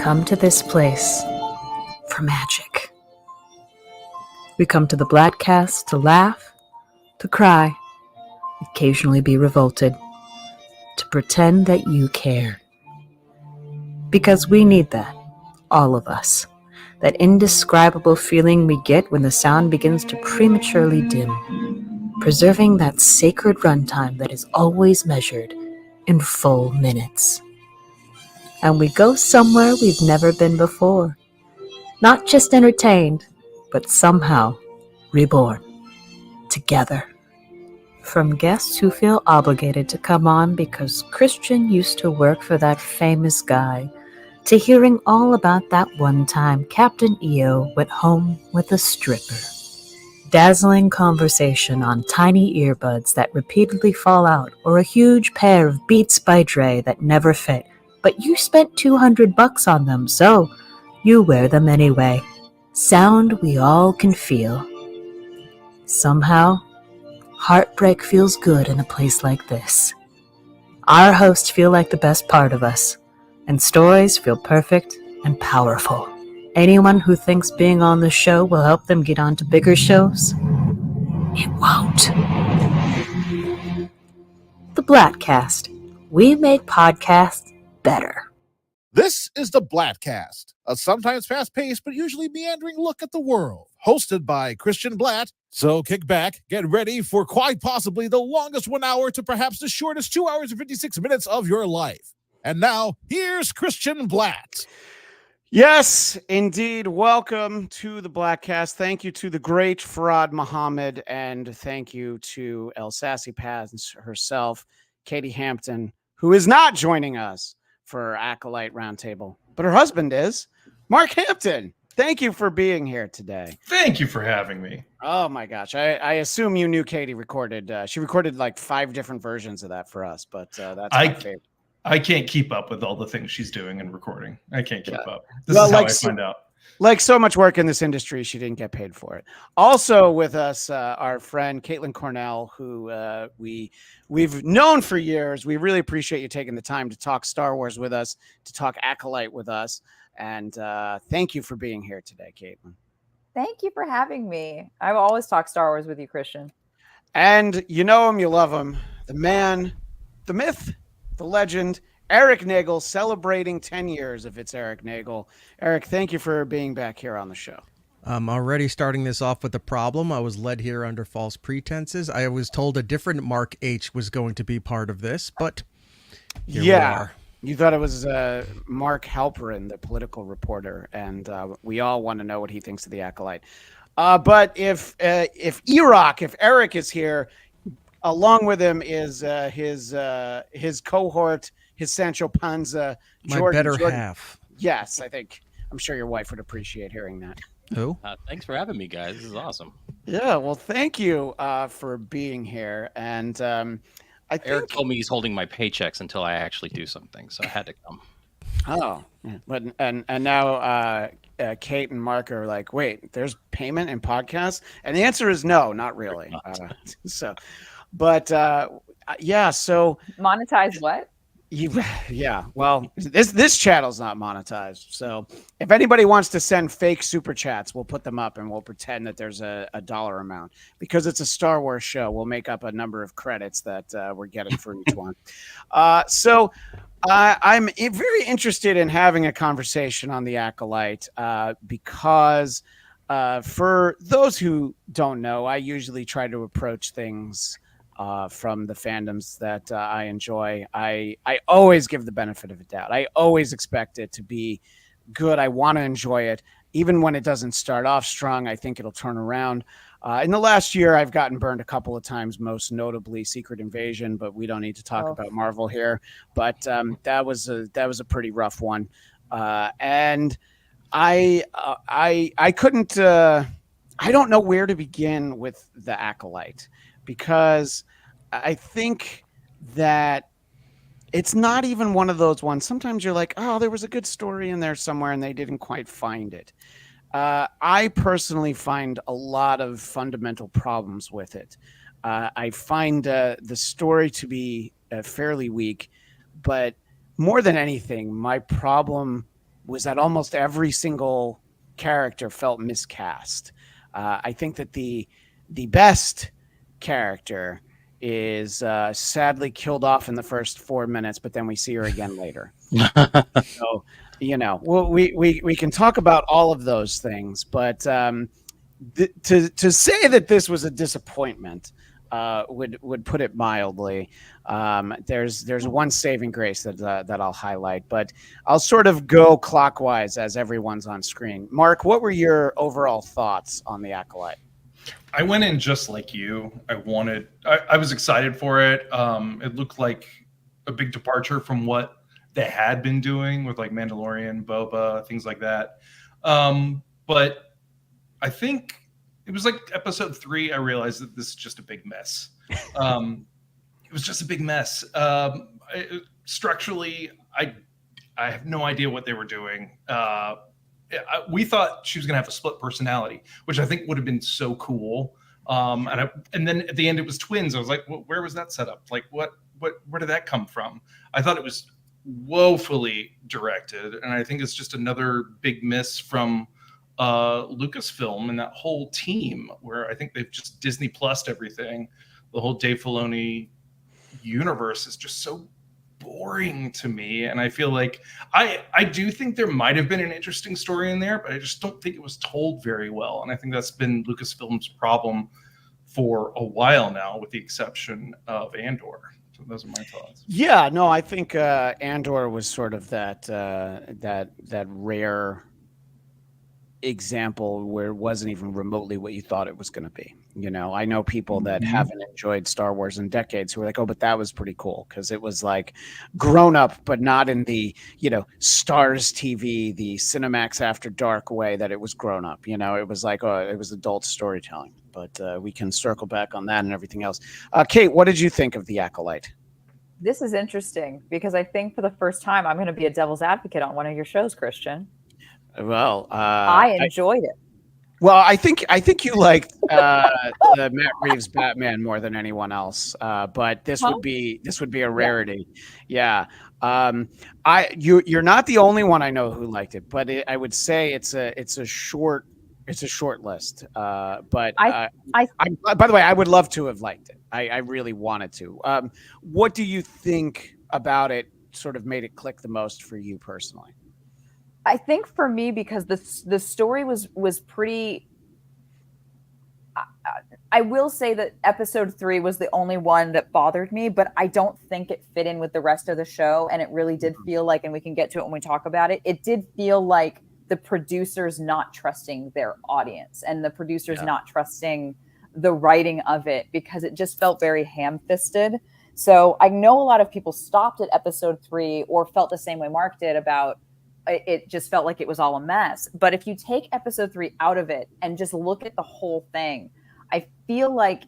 come to this place for magic. We come to the Bladcast to laugh, to cry, occasionally be revolted, to pretend that you care. Because we need that, all of us. That indescribable feeling we get when the sound begins to prematurely dim, preserving that sacred runtime that is always measured in full minutes. And we go somewhere we've never been before, not just entertained, but somehow reborn, together. From guests who feel obligated to come on because Christian used to work for that famous guy, to hearing all about that one time Captain EO went home with a stripper. Dazzling conversation on tiny earbuds that repeatedly fall out, or a huge pair of Beats by Dre that never fit, but you spent $200 on them, so you wear them anyway. Sound we all can feel. Somehow, heartbreak feels good in a place like this. Our hosts feel like the best part of us, and stories feel perfect and powerful. Anyone who thinks being on the show will help them get on to bigger shows, it won't. The Bladcast. We make podcasts better. This is the Bladcast, a sometimes fast-paced but usually meandering look at the world, hosted by Christian Blatt. So kick back, get ready for quite possibly the longest 1 hour to perhaps the shortest 2 hours and 56 minutes of your life. And now, here's Christian Blatt. Yes, indeed. Welcome to the Bladcast. Thank you to the great Farad Muhammad, and thank you to El Sassy Paz herself, Katie Hampton, who is not joining us for Acolyte Roundtable, but her husband is, Mark Hampton. Thank you for being here today. Thank you for having me. Oh my gosh. I assume you knew Katie recorded. She recorded like 5 different versions of that for us, but that's my favorite. I can't keep up with all the things she's doing and recording. I can't keep up. This well, is how like, I find out. Like so much work in this industry, she didn't get paid for it. Also with us, our friend Caitlin Cornell, who we've known for years. We really appreciate you taking the time to talk Star Wars with us, to talk Acolyte with us. And thank you for being here today, Caitlin. Thank you for having me. I will always talk Star Wars with you, Christian. And you know him, you love him. The man, the myth, the legend, Erik Nagel, celebrating 10 years of It's Erik Nagel. Erik, thank you for being back here on the show. I'm already starting this off with a problem. I was led here under false pretenses. I was told a different Mark H was going to be part of this, but here we are. You thought it was Mark Halperin, the political reporter, and we all want to know what he thinks of the Acolyte. But if Erik is here, along with him is his cohort, his Sancho Panza, my Jordan. Jordan. Half. Yes, I'm sure your wife would appreciate hearing that. Who? Thanks for having me, guys. This is awesome. Yeah, well, thank you for being here. And I think Erik told me he's holding my paychecks until I actually do something, so I had to come. Oh, but and now Kate and Mark are like, wait, there's payment in podcasts, and the answer is no, not really. So Monetize what? Well, this channel's not monetized. So if anybody wants to send fake super chats, we'll put them up and we'll pretend that there's a dollar amount. Because it's a Star Wars show, we'll make up a number of credits that we're getting for each one. So I'm very interested in having a conversation on the Acolyte because for those who don't know, I usually try to approach things from the fandoms that I enjoy. I always give the benefit of the doubt. I always expect it to be good. I want to enjoy it. Even when it doesn't start off strong, I think it'll turn around. In the last year, I've gotten burned a couple of times, most notably Secret Invasion, but we don't need to talk about Marvel here. But that was a pretty rough one. And I couldn't, I don't know where to begin with the Acolyte, because I think that it's not even one of those ones. Sometimes you're like, oh, there was a good story in there somewhere and they didn't quite find it. I personally find a lot of fundamental problems with it. I find the story to be fairly weak, but more than anything, my problem was that almost every single character felt miscast. I think that the best character is sadly killed off in the first 4 minutes, but then we see her again later. So, well, we can talk about all of those things, but to say that this was a disappointment would put it mildly. There's one saving grace that I'll highlight, but I'll sort of go clockwise as everyone's on screen. Mark, what were your overall thoughts on the Acolyte? I went in just like you. I was excited for it. It looked like a big departure from what they had been doing with like Mandalorian, Boba, things like that. But I think it was like episode 3. I realized that this is just a big mess. It was just a big mess. Structurally, I have no idea what they were doing. We thought she was going to have a split personality, which I think would have been so cool. And then at the end, it was twins. I was like, well, where was that set up? Like, where did that come from? I thought it was woefully directed, and I think it's just another big miss from Lucasfilm and that whole team, where I think they've just Disney Plus'd everything. The whole Dave Filoni universe is just so boring to me, and I feel like I do think there might have been an interesting story in there, but I just don't think it was told very well, and I think that's been Lucasfilm's problem for a while now, with the exception of Andor. So those are my thoughts. Yeah, no, I think Andor was sort of that rare example where it wasn't even remotely what you thought it was going to be. I know people that haven't enjoyed Star Wars in decades who are like, oh, but that was pretty cool because it was like grown up, but not in the, Stars TV, the Cinemax After Dark way that it was grown up. It was like, it was adult storytelling. But we can circle back on that and everything else. Kate, what did you think of The Acolyte? This is interesting because I think for the first time I'm going to be a devil's advocate on one of your shows, Christian. Well, I enjoyed it. Well, I think you liked the Matt Reeves Batman more than anyone else. But this would be a rarity. Yeah. You're not the only one I know who liked it, but I would say it's a short list. But by the way, I would love to have liked it. I really wanted to. What do you think about it sort of made it click the most for you personally? I think for me, because the story was pretty. I will say that episode 3 was the only one that bothered me, but I don't think it fit in with the rest of the show, and it really did feel like, and we can get to it when we talk about it. It did feel like the producers not trusting their audience, and the producers not trusting the writing of it, because it just felt very ham-fisted. So I know a lot of people stopped at episode 3 or felt the same way Mark did about. It just felt like it was all a mess. But if you take episode 3 out of it and just look at the whole thing, I feel like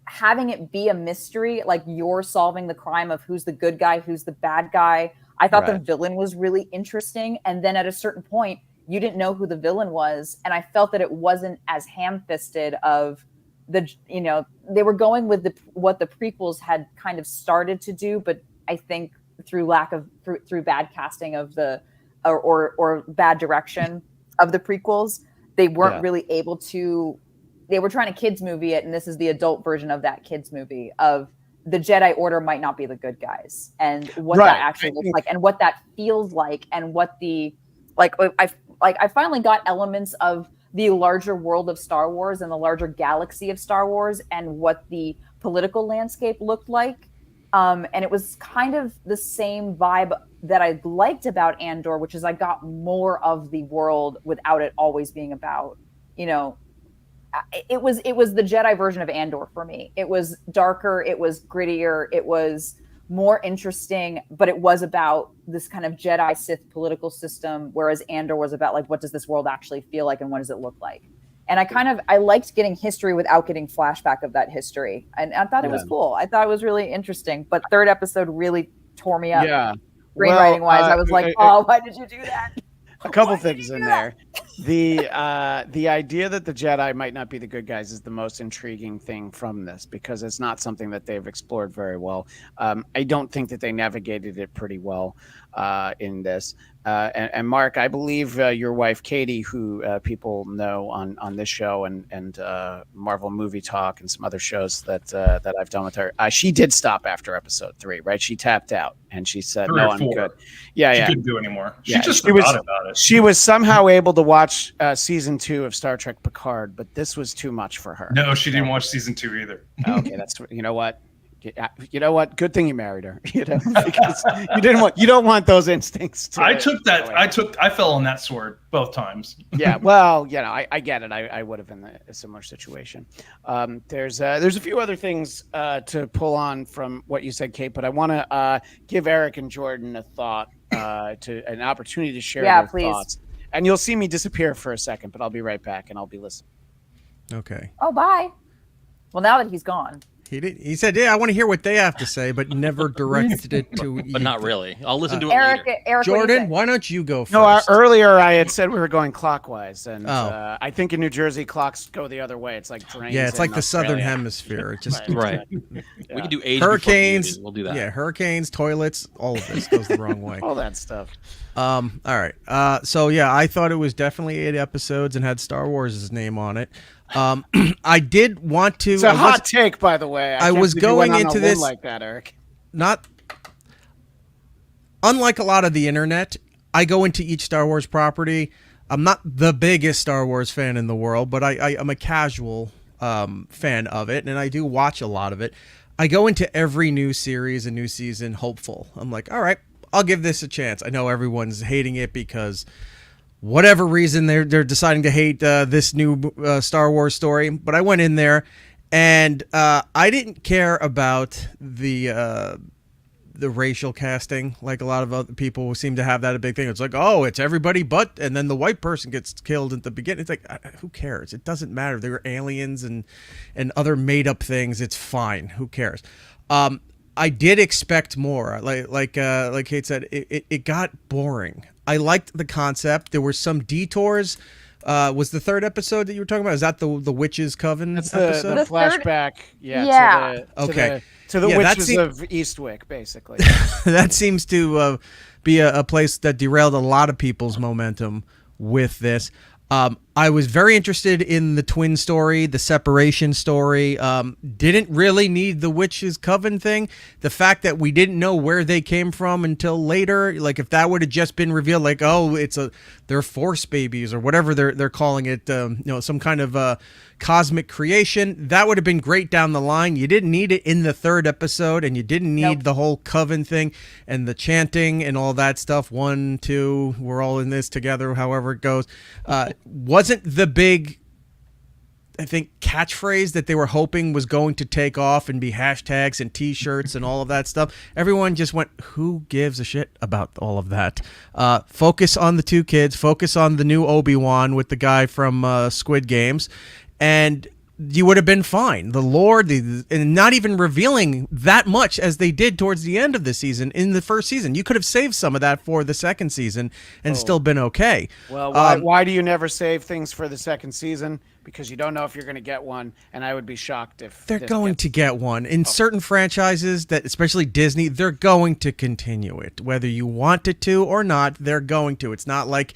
having it be a mystery, like you're solving the crime of who's the good guy, who's the bad guy. I thought the villain was really interesting. And then at a certain point, you didn't know who the villain was. And I felt that it wasn't as ham-fisted of they were going with what the prequels had kind of started to do. But I think through bad casting of the, or bad direction of the prequels, they weren't really able to. They were trying to kids movie it, and this is the adult version of that kids movie of the Jedi Order might not be the good guys, and what that actually looks like, and what that feels like, and what the I finally got elements of the larger world of Star Wars and the larger galaxy of Star Wars, and what the political landscape looked like. And it was kind of the same vibe that I liked about Andor, which is I got more of the world without it always being about, it was the Jedi version of Andor for me. It was darker, it was grittier, it was more interesting, but it was about this kind of Jedi Sith political system, whereas Andor was about like, what does this world actually feel like and what does it look like? And I liked getting history without getting flashback of that history. And I thought it was cool. I thought it was really interesting. But third episode really tore me up. Yeah. Screenwriting wise, I was like, why did you do that? A couple things in there. The idea that the Jedi might not be the good guys is the most intriguing thing from this, because it's not something that they've explored very well. I don't think that they navigated it pretty well. in this. And Mark, I believe your wife Katie, who people know on this show and Marvel Movie Talk and some other shows that I've done with her, she did stop after episode 3, right? She tapped out and she said, "No, I'm good." Yeah, She yeah. couldn't do anymore. She Yeah, just she was- forgot about it. She was somehow able to watch season 2 of Star Trek Picard, but this was too much for her. No, she didn't watch season 2 either. Okay, that's you know what. You know what? Good thing you married her. Because you don't want those instincts. I fell on that sword both times. Yeah, well, I get it. I would have been in a similar situation. There's a few other things to pull on from what you said, Kate, but I want to give Erik and Jordan a thought, to an opportunity to share their thoughts. And you'll see me disappear for a second, but I'll be right back and I'll be listening. Okay. Oh, bye. Well, now that he's gone. He said, "Yeah, I want to hear what they have to say," but never directed it to. But not really. I'll listen to it Erik, later. Erik, Jordan, why don't you go first? No, earlier I had said we were going clockwise, and Oh. I think in New Jersey clocks go the other way. It's like trains. Yeah, it's like in the southern Australia. hemisphere. It just Right. We can do age hurricanes. before We'll do that. Yeah, hurricanes, toilets, all of this goes the wrong way. All that stuff. All right. So yeah, I thought it was definitely 8 episodes and had Star Wars' name on it. I did want to. It's a hot take, by the way. I can't was believe you going went on a into limb this like that, Erik. Not unlike a lot of the internet. I go into each Star Wars property. I'm not the biggest Star Wars fan in the world, but I'm a casual fan of it, and I do watch a lot of it. I go into every new series and new season hopeful. I'm like, all right, I'll give this a chance. I know everyone's hating it because whatever reason they're deciding to hate this new Star Wars story, but I went in there and I didn't care about the racial casting like a lot of other people seem to have that a big thing. It's like, oh, it's everybody but, and then the white person gets killed at the beginning. It's like, who cares? It doesn't matter. They were aliens and other made up things. It's fine. Who cares? I did expect more. Like Kate said, it got boring. I liked the concept. There were some detours. Was the 3rd episode that you were talking about? Is that the Witches' Coven That's episode? the flashback. Yeah. Okay. To the Yeah, witches of Eastwick, basically. That seems to be a place that derailed a lot of people's momentum with this. I was very interested in the twin story, the separation story. Didn't really need the Witches' Coven thing. The fact that we didn't know where they came from until later, like if that would have just been revealed, like, oh, they're Force babies or whatever they're calling it, some kind of cosmic creation, that would have been great down the line. You didn't need it in the 3rd episode, and you didn't need the whole coven thing and the chanting and all that stuff. 1, 2, we're all in this together, however it goes. Wasn't the big, I think, catchphrase that they were hoping was going to take off and be hashtags and t-shirts and all of that stuff. Everyone just went, who gives a shit about all of that? Focus on the 2 kids, focus on the new Obi-Wan with the guy from Squid Games, and you would have been fine. The lore, and not even revealing that much as they did towards the end of the season in the 1st season. You could have saved some of that for the 2nd season and still been okay. Well, why do you never save things for the 2nd season? Because you don't know if you're going to get one, and I would be shocked if they're going to get one. In certain franchises, that especially Disney, they're going to continue it. Whether you want it to or not, they're going to. It's not like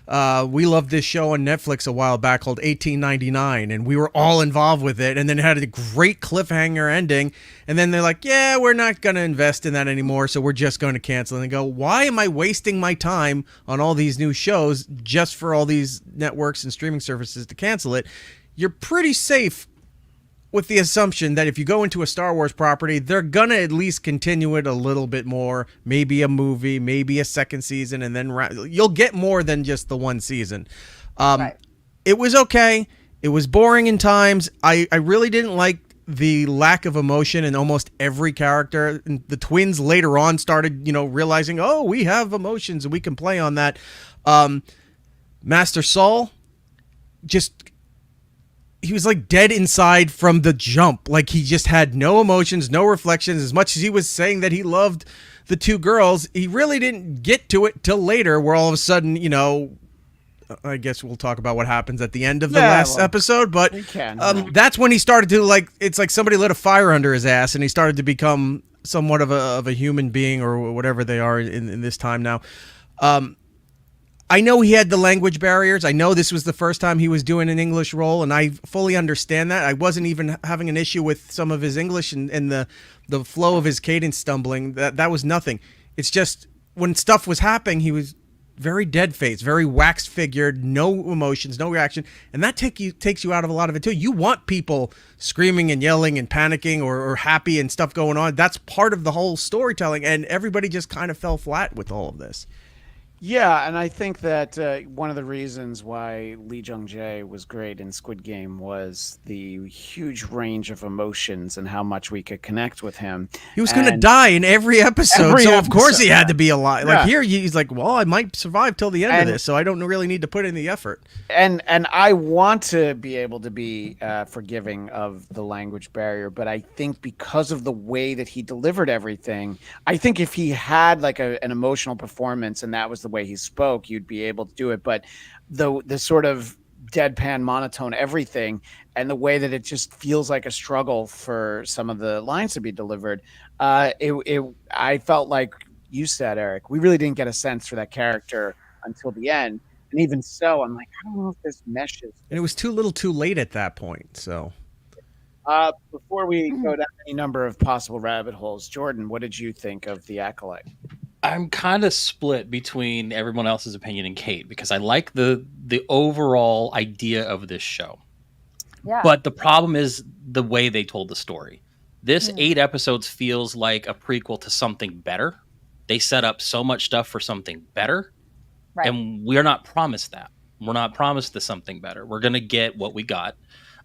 we loved this show on Netflix a while back called 1899, and we were all involved with it, and then it had a great cliffhanger ending, and then they're like, yeah, we're not going to invest in that anymore, so we're just going to cancel. And they go, why am I wasting my time on all these new shows just for all these networks and streaming services to cancel it? You're pretty safe with the assumption that if you go into a Star Wars property, they're going to at least continue it a little bit more, maybe a movie, maybe a 2nd season, and then you'll get more than just the 1 season. Right. It was okay. It was boring in times. I really didn't like the lack of emotion in almost every character. And the twins later on started, realizing, oh, we have emotions and we can play on that. Master Saul he was like dead inside from the jump. Like he just had no emotions, no reflections. As much as he was saying that he loved the 2 girls, he really didn't get to it till later, where all of a sudden, I guess we'll talk about what happens at the end of the last episode, but we can. that's when he started to, like, it's like somebody lit a fire under his ass and he started to become somewhat of a human being or whatever they are in this time now. I know he had the language barriers. I know this was the first time he was doing an English role, and I fully understand that. I wasn't even having an issue with some of his English and the flow of his cadence stumbling. That was nothing. It's just when stuff was happening, he was very dead faced, very wax figured, no emotions, no reaction, and that takes you out of a lot of it too. You want people screaming and yelling and panicking or happy and stuff going on. That's part of the whole storytelling, and everybody just kind of fell flat with all of this. Yeah, and I think that one of the reasons why Lee Jung-jae was great in Squid Game was the huge range of emotions and how much we could connect with him. He was going to die in every episode, so of course he had to be alive. Yeah. Like here, he's like, well, I might survive till the end of this, so I don't really need to put in the effort. And I want to be able to be forgiving of the language barrier, but I think because of the way that he delivered everything, I think if he had like an emotional performance and that was the way he spoke, you'd be able to do it. But the sort of deadpan monotone everything and the way that it just feels like a struggle for some of the lines to be delivered, I felt like you said, Eric, we really didn't get a sense for that character until the end. And even so, I'm like, I don't know if this meshes. And it was too little too late at that point. So before we go down any number of possible rabbit holes, Jordan, what did you think of The Acolyte? I'm kind of split between everyone else's opinion and Kate because I like the overall idea of this show. Yeah. But the problem is the way they told the story. This 8 episodes feels like a prequel to something better. They set up so much stuff for something better. Right. And we're not promised that. We're not promised the something better. We're going to get what we got.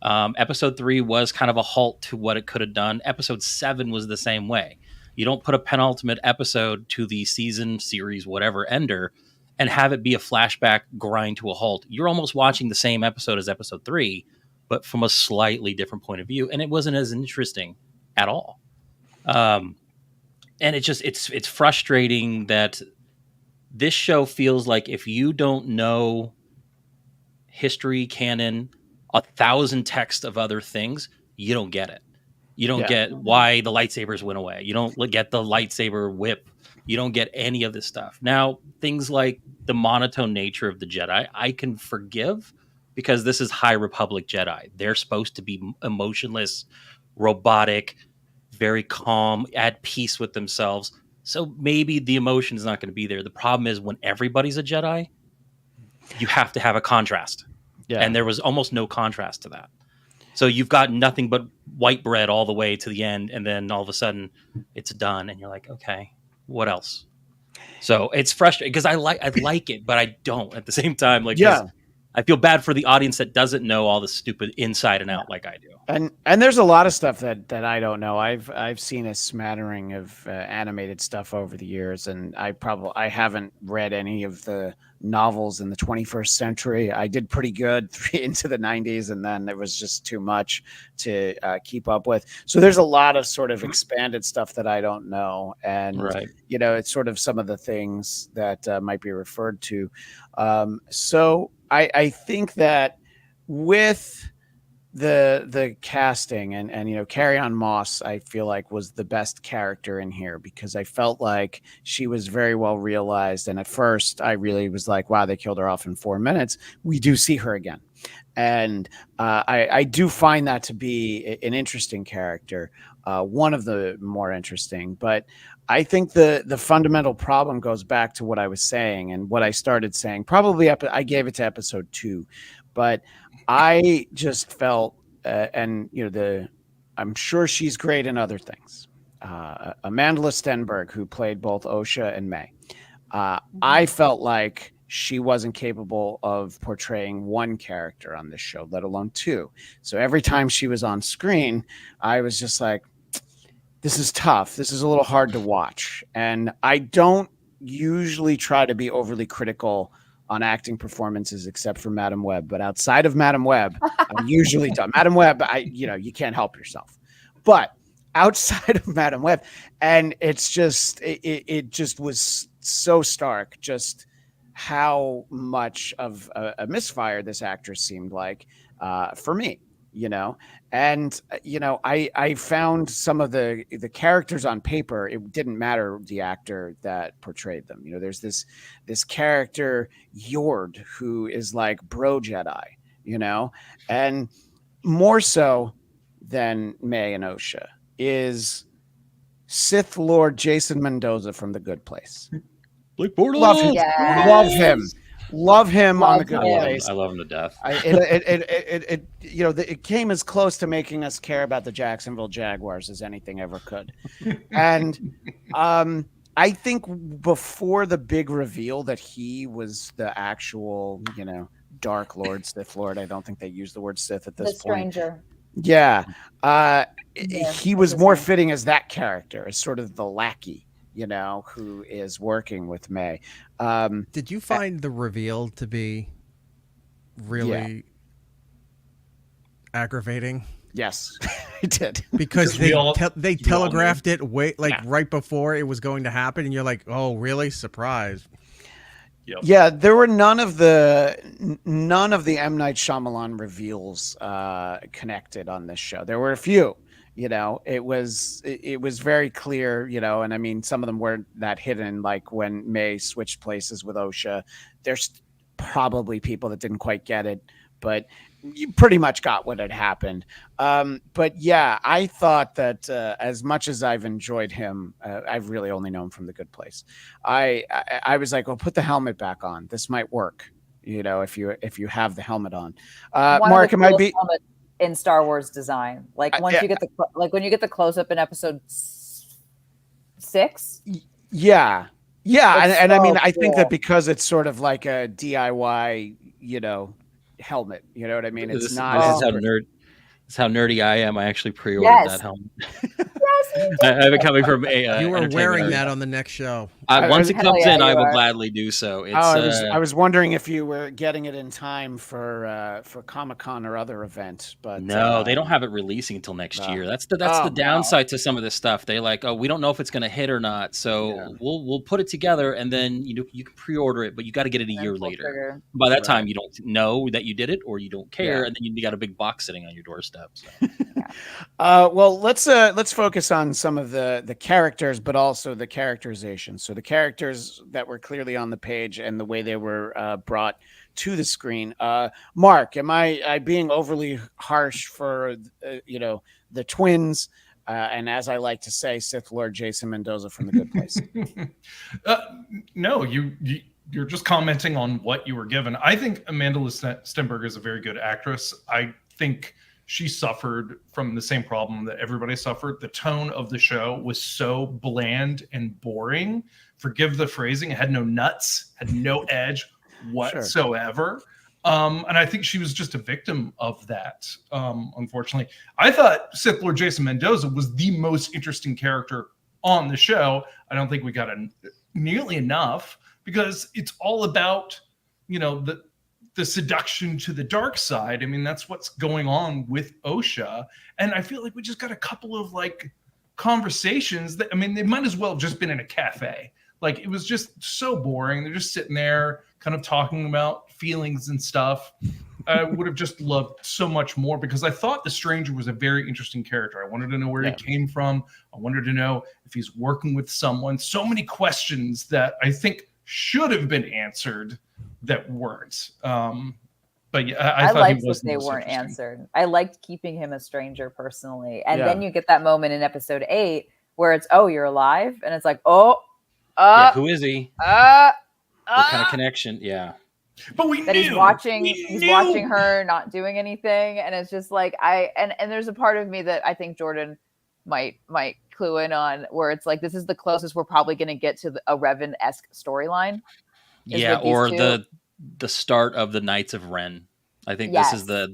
Episode 3 was kind of a halt to what it could have done. Episode 7 was the same way. You don't put a penultimate episode to the season, series, whatever, ender, and have it be a flashback grind to a halt. You're almost watching the same episode as episode 3, but from a slightly different point of view. And it wasn't as interesting at all. And it's frustrating that this show feels like if you don't know history, canon, 1,000 texts of other things, you don't get it. You don't get why the lightsabers went away. You don't get the lightsaber whip. You don't get any of this stuff. Now, things like the monotone nature of the Jedi, I can forgive because this is High Republic Jedi. They're supposed to be emotionless, robotic, very calm, at peace with themselves. So maybe the emotion is not going to be there. The problem is when everybody's a Jedi, you have to have a contrast. Yeah. And there was almost no contrast to that. So you've got nothing but white bread all the way to the end, and then all of a sudden it's done, and you're like, okay, what else? So it's frustrating because I like it, but I don't at the same time. Like, I feel bad for the audience that doesn't know all the stupid inside and out like I do. And there's a lot of stuff that I don't know. I've seen a smattering of animated stuff over the years, and I haven't read any of the novels in the 21st century. I did pretty good into the 90s, and then it was just too much to keep up with. So there's a lot of sort of expanded stuff that I don't know, and it's sort of some of the things that might be referred to. So I think that with the casting and Carrie-Anne Moss, I feel like was the best character in here because I felt like she was very well realized. And at first I really was like, wow, they killed her off in 4 minutes. We do see her again. And I do find that to be an interesting character, one of the more interesting. But I think the fundamental problem goes back to what I was saying and what I started saying. Probably I gave it to episode 2, but I just felt, I'm sure she's great in other things. Amandla Stenberg, who played both Osha and May, I felt like she wasn't capable of portraying one character on this show, let alone 2. So every time she was on screen, I was just like, this is tough. This is a little hard to watch. And I don't usually try to be overly critical on acting performances except for Madam Web. But outside of Madam Web, I usually do. Madam Web, you can't help yourself. But outside of Madam Web, and it's just, it just was so stark just how much of a misfire this actress seemed like for me. And I found some of the characters on paper. It didn't matter the actor that portrayed them. There's this character Yord who is like bro Jedi, and more so than May and Osha is Sith Lord Jason Mendoza from The Good Place. Blake Bortles. Love him. Yes. Love him on The Good him. Place. I love him to death. It came as close to making us care about the Jacksonville Jaguars as anything ever could. And I think before the big reveal that he was the actual, Dark Lord, Sith Lord, I don't think they use the word Sith at this The point. stranger. Yeah. Yeah, He was that's more his name. fitting as that character, as sort of the lackey, who is working with May. Did you find the reveal to be really aggravating? Yes, I did. Because they we all telegraphed it right before it was going to happen, and you're like, oh, really? Surprise. Yep. Yeah, there were none of the M. Night Shyamalan reveals connected on this show. There were a few. It was very clear. And I mean, some of them weren't that hidden. Like when May switched places with Osha, there's probably people that didn't quite get it, but you pretty much got what had happened. But yeah, I thought that as much as I've enjoyed him, I've really only known him from The Good Place. I was like, well, put the helmet back on. This might work. If you have the helmet on. Mark, it might be in Star Wars design. Like once you get when you get the close up in episode 6. Yeah. And so I mean, I think cool. that because it's sort of like a DIY, helmet. You know what I mean? It's This not. is how nerdy I am. I actually pre-ordered that helmet. I have it coming from a. You were Entertainment wearing Area. that on the next show. Once it Hell comes yeah, in, I you will are. gladly do so. It's, I was wondering if you were getting it in time for Comic-Con or other event, but no, they don't have it releasing until next year. That's the downside to some of this stuff. They like, oh, we don't know if it's going to hit or not, so we'll put it together and then you can pre-order it, but you got to get it a year later. By that time, you don't know that you did it or you don't care, and then you got a big box sitting on your doorstep. So. Well, let's focus on some of the characters, but also the characterization. So the characters that were clearly on the page and the way they were brought to the screen. Mark, am I being overly harsh for the twins? And as I like to say, Sith Lord Jason Mendoza from The Good Place. No, you're just commenting on what you were given. I think Amanda Stenberg is a very good actress. I think she suffered from the same problem that everybody suffered. The tone of the show was so bland and boring. Forgive the phrasing. It had no nuts, had no edge whatsoever. Sure. And I think she was just a victim of that, unfortunately. I thought Sith Lord Jason Mendoza was the most interesting character on the show. I don't think we got nearly enough because it's all about, the seduction to the dark side. I mean, that's what's going on with Osha. And I feel like we just got a couple of conversations that, they might as well have just been in a cafe. Like it was just so boring. They're just sitting there kind of talking about feelings and stuff. I would have just loved so much more because I thought the stranger was a very interesting character. I wanted to know where he came from. I wanted to know if he's working with someone. So many questions that I think should have been answered that weren't. But yeah, I thought liked he was that they weren't answered. I liked keeping him a stranger personally. And then you get that moment in episode 8 where it's, oh, you're alive. And it's like, who is he? What kind of connection? Yeah. But we that knew. He's watching her not doing anything. And it's just like, and there's a part of me that I think Jordan might clue in on where it's like, this is the closest we're probably going to get to a Revan-esque storyline. Yeah, or the start of the Knights of Ren. I think this is the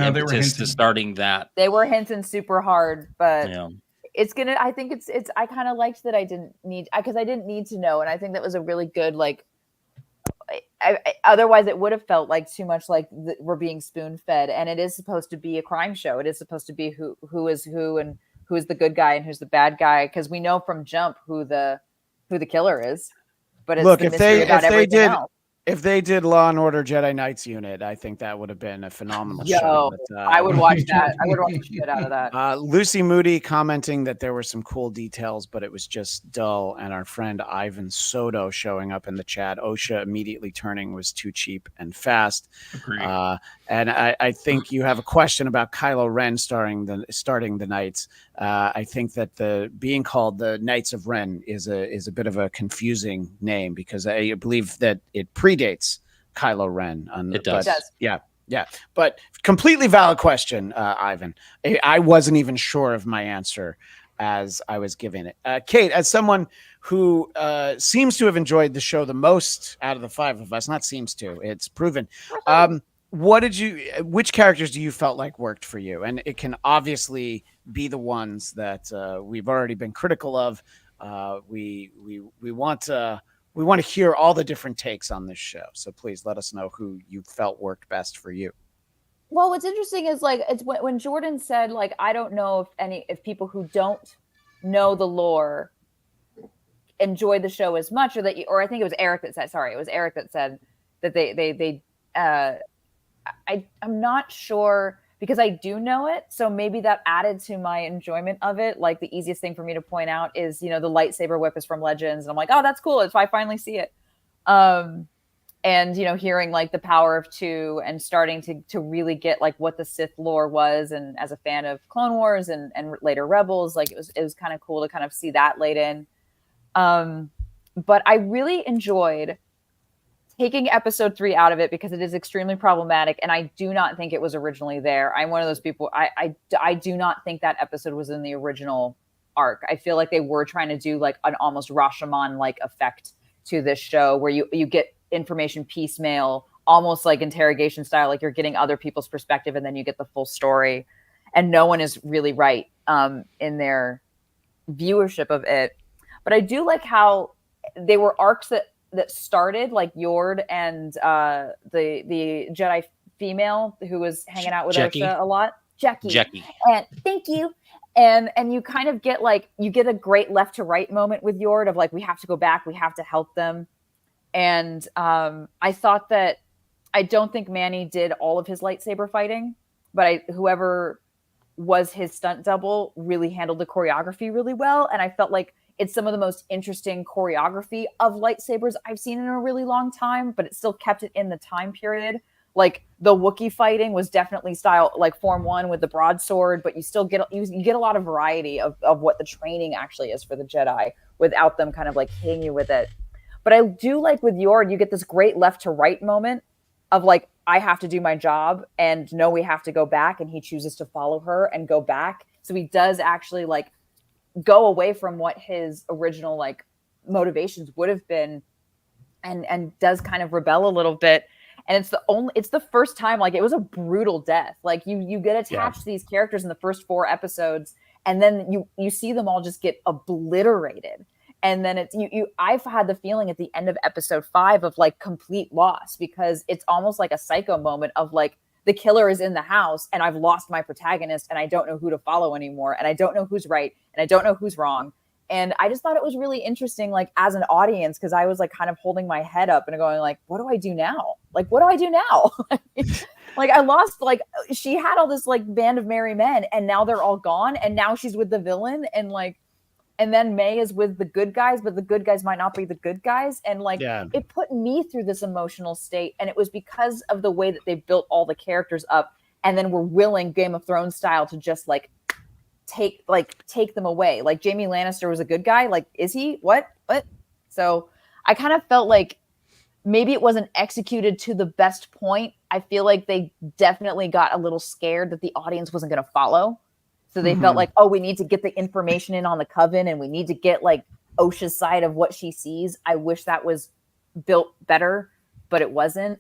impetus to starting that. They were hinting super hard, but it's gonna. I think it's. I kind of liked that I didn't need to know, and I think that was a really good otherwise, it would have felt like too much like we're being spoon fed, and it is supposed to be a crime show. It is supposed to be who is who and who is the good guy and who's the bad guy, because we know from Jump who the killer is. But it's look, the mystery about everything else. If they did Law and Order Jedi Knights unit, I think that would have been a phenomenal Yo, show. But, I would watch that. I would watch the shit out of that. Lucy Moody commenting that there were some cool details, but it was just dull. And our friend Ivan Soto showing up in the chat. OSHA immediately turning was too cheap and fast. Agreed. And I think you have a question about Kylo Ren starting the Knights. I think that the being called the Knights of Ren is a bit of a confusing name because I believe that it predates Kylo Ren. It does. Yeah. But completely valid question, Ivan. I wasn't even sure of my answer as I was giving it. Kate, as someone who seems to have enjoyed the show the most out of the five of us, not seems to, it's proven. Which characters do you felt like worked for you? And it can obviously be the ones that we've already been critical of. We want to hear all the different takes on this show. So please let us know who you felt worked best for you. Well, what's interesting is like it's when Jordan said like I don't know if people who don't know the lore enjoy the show as much, or I think it was Erik that said. Sorry, it was Erik that said that they. I'm not sure because I do know it, so maybe that added to my enjoyment of it. Like the easiest thing for me to point out is the lightsaber whip is from Legends, and I'm like, oh, that's cool. If I finally see it. And hearing like the power of two and starting to really get like what the Sith lore was, and as a fan of Clone Wars and later Rebels, like it was kind of cool to kind of see that laid in. But I really enjoyed taking episode 3 out of it because it is extremely problematic, and I do not think it was originally there. I'm one of those people. I do not think that episode was in the original arc. I feel like they were trying to do like an almost Rashomon like effect to this show where you get information piecemeal, almost like interrogation style, like you're getting other people's perspective and then you get the full story, and no one is really right in their viewership of it. But I do like how they were arcs that started like Yord and the Jedi female who was hanging out with Jackie. Osha a lot, Jackie. And thank you. And you kind of get a great left to right moment with Yord of like, we have to go back, we have to help them. And I thought that I don't think Manny did all of his lightsaber fighting, but whoever was his stunt double really handled the choreography really well. And I felt like it's some of the most interesting choreography of lightsabers I've seen in a really long time, but it still kept it in the time period. Like the Wookiee fighting was definitely style like Form 1 with the broadsword, but you still get a lot of variety of what the training actually is for the Jedi without them kind of like hitting you with it. But I do like with Yord, you get this great left to right moment of like, I have to do my job and no, we have to go back. And he chooses to follow her and go back. So he does actually like go away from what his original like motivations would have been and does kind of rebel a little bit. And it's the first time, like it was a brutal death. Like you get attached to these characters in the first 4 episodes and then you see them all just get obliterated. And then I've had the feeling at the end of episode 5 of like complete loss because it's almost like a Psycho moment of like the killer is in the house and I've lost my protagonist and I don't know who to follow anymore. And I don't know who's right and I don't know who's wrong. And I just thought it was really interesting, like as an audience, because I was like kind of holding my head up and going like, what do I do now? Like, what do I do now? Like I lost, like she had all this like band of merry men and now they're all gone. And now she's with the villain and then May is with the good guys, but the good guys might not be the good guys. And like, It put me through this emotional state. And it was because of the way that they built all the characters up and then were willing Game of Thrones style to just like take them away. Like Jaime Lannister was a good guy. Like, is he? What? So I kind of felt like maybe it wasn't executed to the best point. I feel like they definitely got a little scared that the audience wasn't going to follow. So they felt like, oh, we need to get the information in on the Coven and we need to get like Osha's side of what she sees. I wish that was built better, but it wasn't.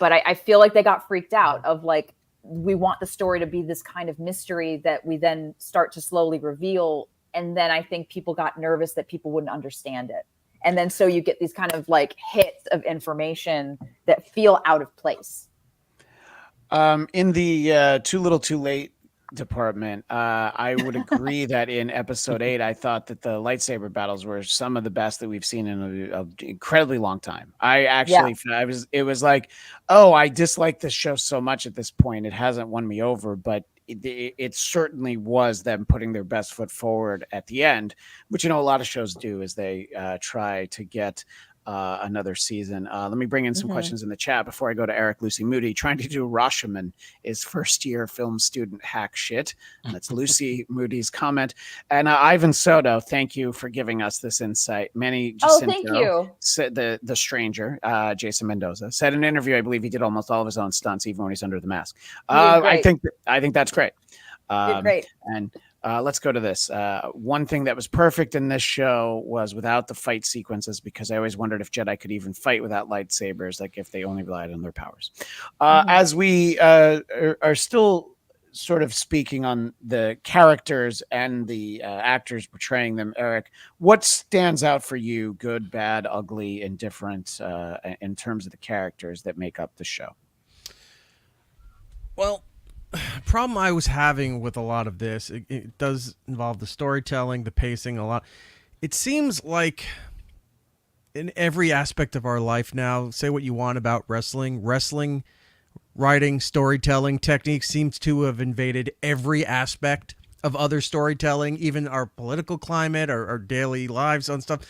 But I feel like they got freaked out of like, we want the story to be this kind of mystery that we then start to slowly reveal. And then I think people got nervous that people wouldn't understand it. And then so you get these kind of like hits of information that feel out of place. In the Too Little Too Late department, I would agree that in episode 8, I thought that the lightsaber battles were some of the best that we've seen in an incredibly long time. It was like, oh, I dislike this show so much at this point. It hasn't won me over, but it certainly was them putting their best foot forward at the end, which, a lot of shows do as they try to get another season. Let me bring in some questions in the chat before I go to Eric. Lucy Moody trying to do Rashomon is first year film student hack shit. That's Lucy Moody's comment. And Ivan Soto, thank you for giving us this insight. Manny Jacinto, thank you. said the stranger, Jason Mendoza, said in an interview, I believe he did almost all of his own stunts, even when he's under the mask. I think that's great. Great. And let's go to this. One thing that was perfect in this show was without the fight sequences, because I always wondered if Jedi could even fight without lightsabers, like if they only relied on their powers. As we are still sort of speaking on the characters and the actors portraying them, Eric, what stands out for you, good, bad, ugly, indifferent, in terms of the characters that make up the show? Well, problem I was having with a lot of this, it does involve the storytelling, the pacing a lot. It seems like in every aspect of our life now, say what you want about wrestling, writing, storytelling, techniques seems to have invaded every aspect of other storytelling, even our political climate, our daily lives on stuff.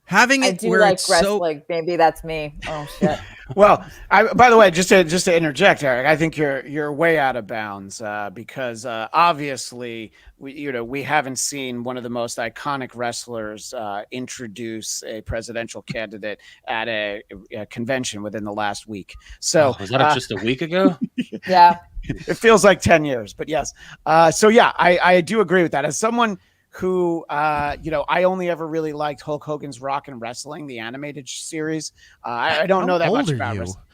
Having it I do where like it's wrestling. Maybe that's me. Oh shit. Well, by the way, just to interject, Eric, I think you're way out of bounds because obviously we haven't seen one of the most iconic wrestlers introduce a presidential candidate at a convention within the last week. So was that just a week ago? Yeah. It feels like 10 years, but yes. So yeah, I do agree with that. As someone who, I only ever really liked Hulk Hogan's Rock and Wrestling, the animated series. I don't know that much about wrestling.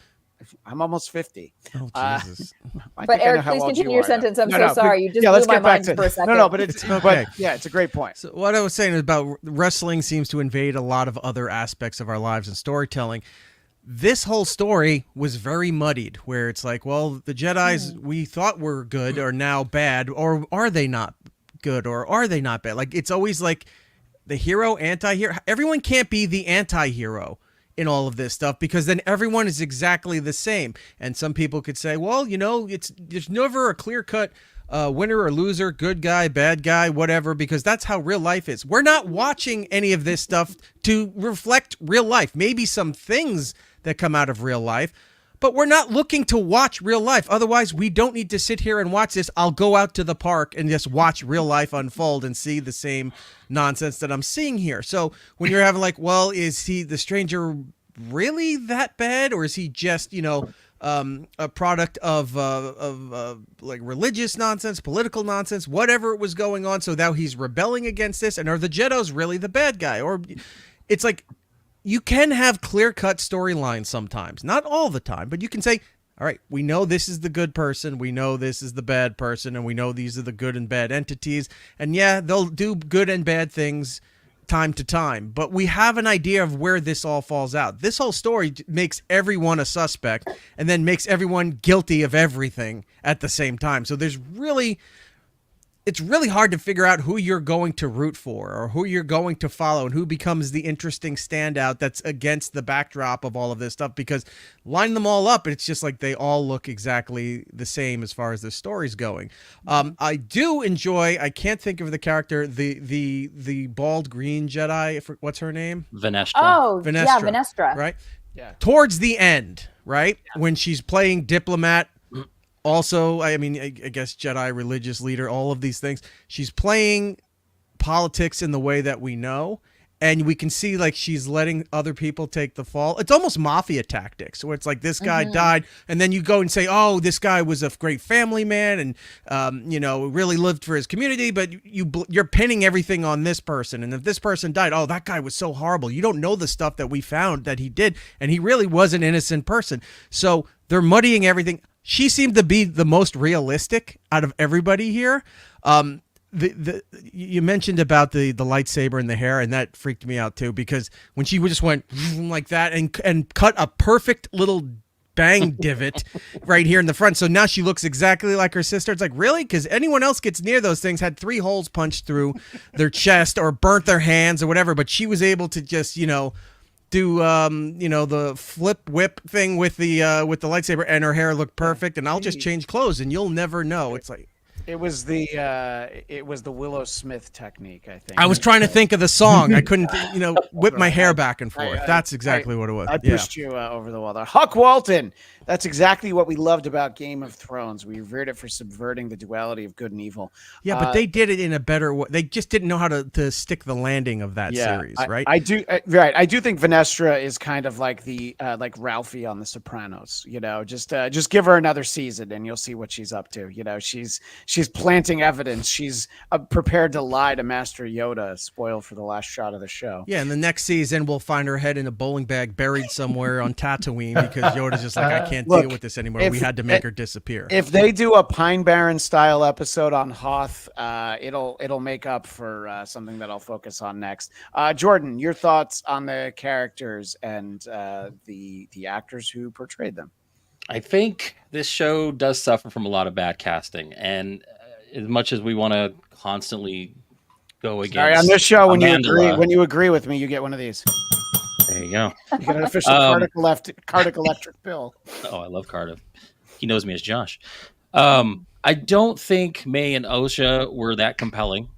I'm almost 50. Oh, Jesus. But Eric, please continue your sentence. I'm so sorry. You just blew my mind for a second. No, but it's okay. But yeah, it's a great point. So what I was saying is about wrestling seems to invade a lot of other aspects of our lives and storytelling. This whole story was very muddied, where it's like, well, the Jedis we thought were good are now bad, or are they not good, or are they not bad? Like, it's always like the hero, anti-hero. Everyone can't be the anti-hero in all of this stuff, because then everyone is exactly the same. And some people could say, well, there's never a clear-cut winner or loser, good guy, bad guy, whatever, because that's how real life is. We're not watching any of this stuff to reflect real life. Maybe some things that come out of real life, but we're not looking to watch real life. Otherwise, we don't need to sit here and watch this. I'll go out to the park and just watch real life unfold and see the same nonsense that I'm seeing here. So when you're having like, well, is the stranger really that bad? Or is he just, a product of like religious nonsense, political nonsense, whatever was going on? So now he's rebelling against this. And are the Jedis really the bad guy? Or it's like, you can have clear-cut storylines sometimes. Not all the time, but you can say, all right, we know this is the good person, we know this is the bad person, and we know these are the good and bad entities. And yeah, they'll do good and bad things time to time, but we have an idea of where this all falls out. This whole story makes everyone a suspect and then makes everyone guilty of everything at the same time. So it's really hard to figure out who you're going to root for or who you're going to follow and who becomes the interesting standout that's against the backdrop of all of this stuff, because line them all up, it's just like they all look exactly the same as far as the story's going. I do enjoy, I can't think of the character, the bald green Jedi, what's her name? Vanestra. Oh, yeah, Vanestra. Right? Yeah. Towards the end, right? Yeah. When she's playing diplomat, also, I mean, I guess Jedi religious leader, all of these things. She's playing politics in the way that we know, and we can see like she's letting other people take the fall. It's almost mafia tactics, where it's like this guy died, and then you go and say, oh, this guy was a great family man, and really lived for his community, but you're pinning everything on this person, and if this person died, oh, that guy was so horrible. You don't know the stuff that we found that he did, and he really was an innocent person. So they're muddying everything. She seemed to be the most realistic out of everybody here. You mentioned about the lightsaber and the hair, and that freaked me out too, because when she just went like that and cut a perfect little bang divot right here in the front. So now she looks exactly like her sister. It's like, really? Because anyone else gets near those things had 3 holes punched through their chest or burnt their hands or whatever. But she was able to just, do the flip whip thing with the lightsaber, and her hair looked perfect. And I'll just change clothes and you'll never know. It's like, it was the Willow Smith technique, I think. I was trying to think of the song. I couldn't, whip my hair back and forth. That's exactly what it was. I pushed you over the wall there. Huck Walton. That's exactly what we loved about Game of Thrones. We revered it for subverting the duality of good and evil. Yeah, but they did it in a better way. They just didn't know how to stick the landing of that series, right? I do. Right. I do think Vanestra is kind of like the like Ralphie on The Sopranos. Just give her another season and you'll see what she's up to. She's planting evidence. She's prepared to lie to Master Yoda. Spoiled for the last shot of the show. Yeah, and the next season we'll find her head in a bowling bag buried somewhere on Tatooine because Yoda's just like, I can't deal with this anymore. We had to make her disappear. If they do a Pine Barren style episode on Hoth, it'll make up for something that I'll focus on next. Jordan, your thoughts on the characters and the actors who portrayed them? I think this show does suffer from a lot of bad casting, and as much as we want to constantly go against, on this show, when Amandla, you agree with me, you get one of these. There you go. You get an official Cardiff Electric bill. Oh, I love Cardiff. He knows me as Josh. I don't think May and Osha were that compelling.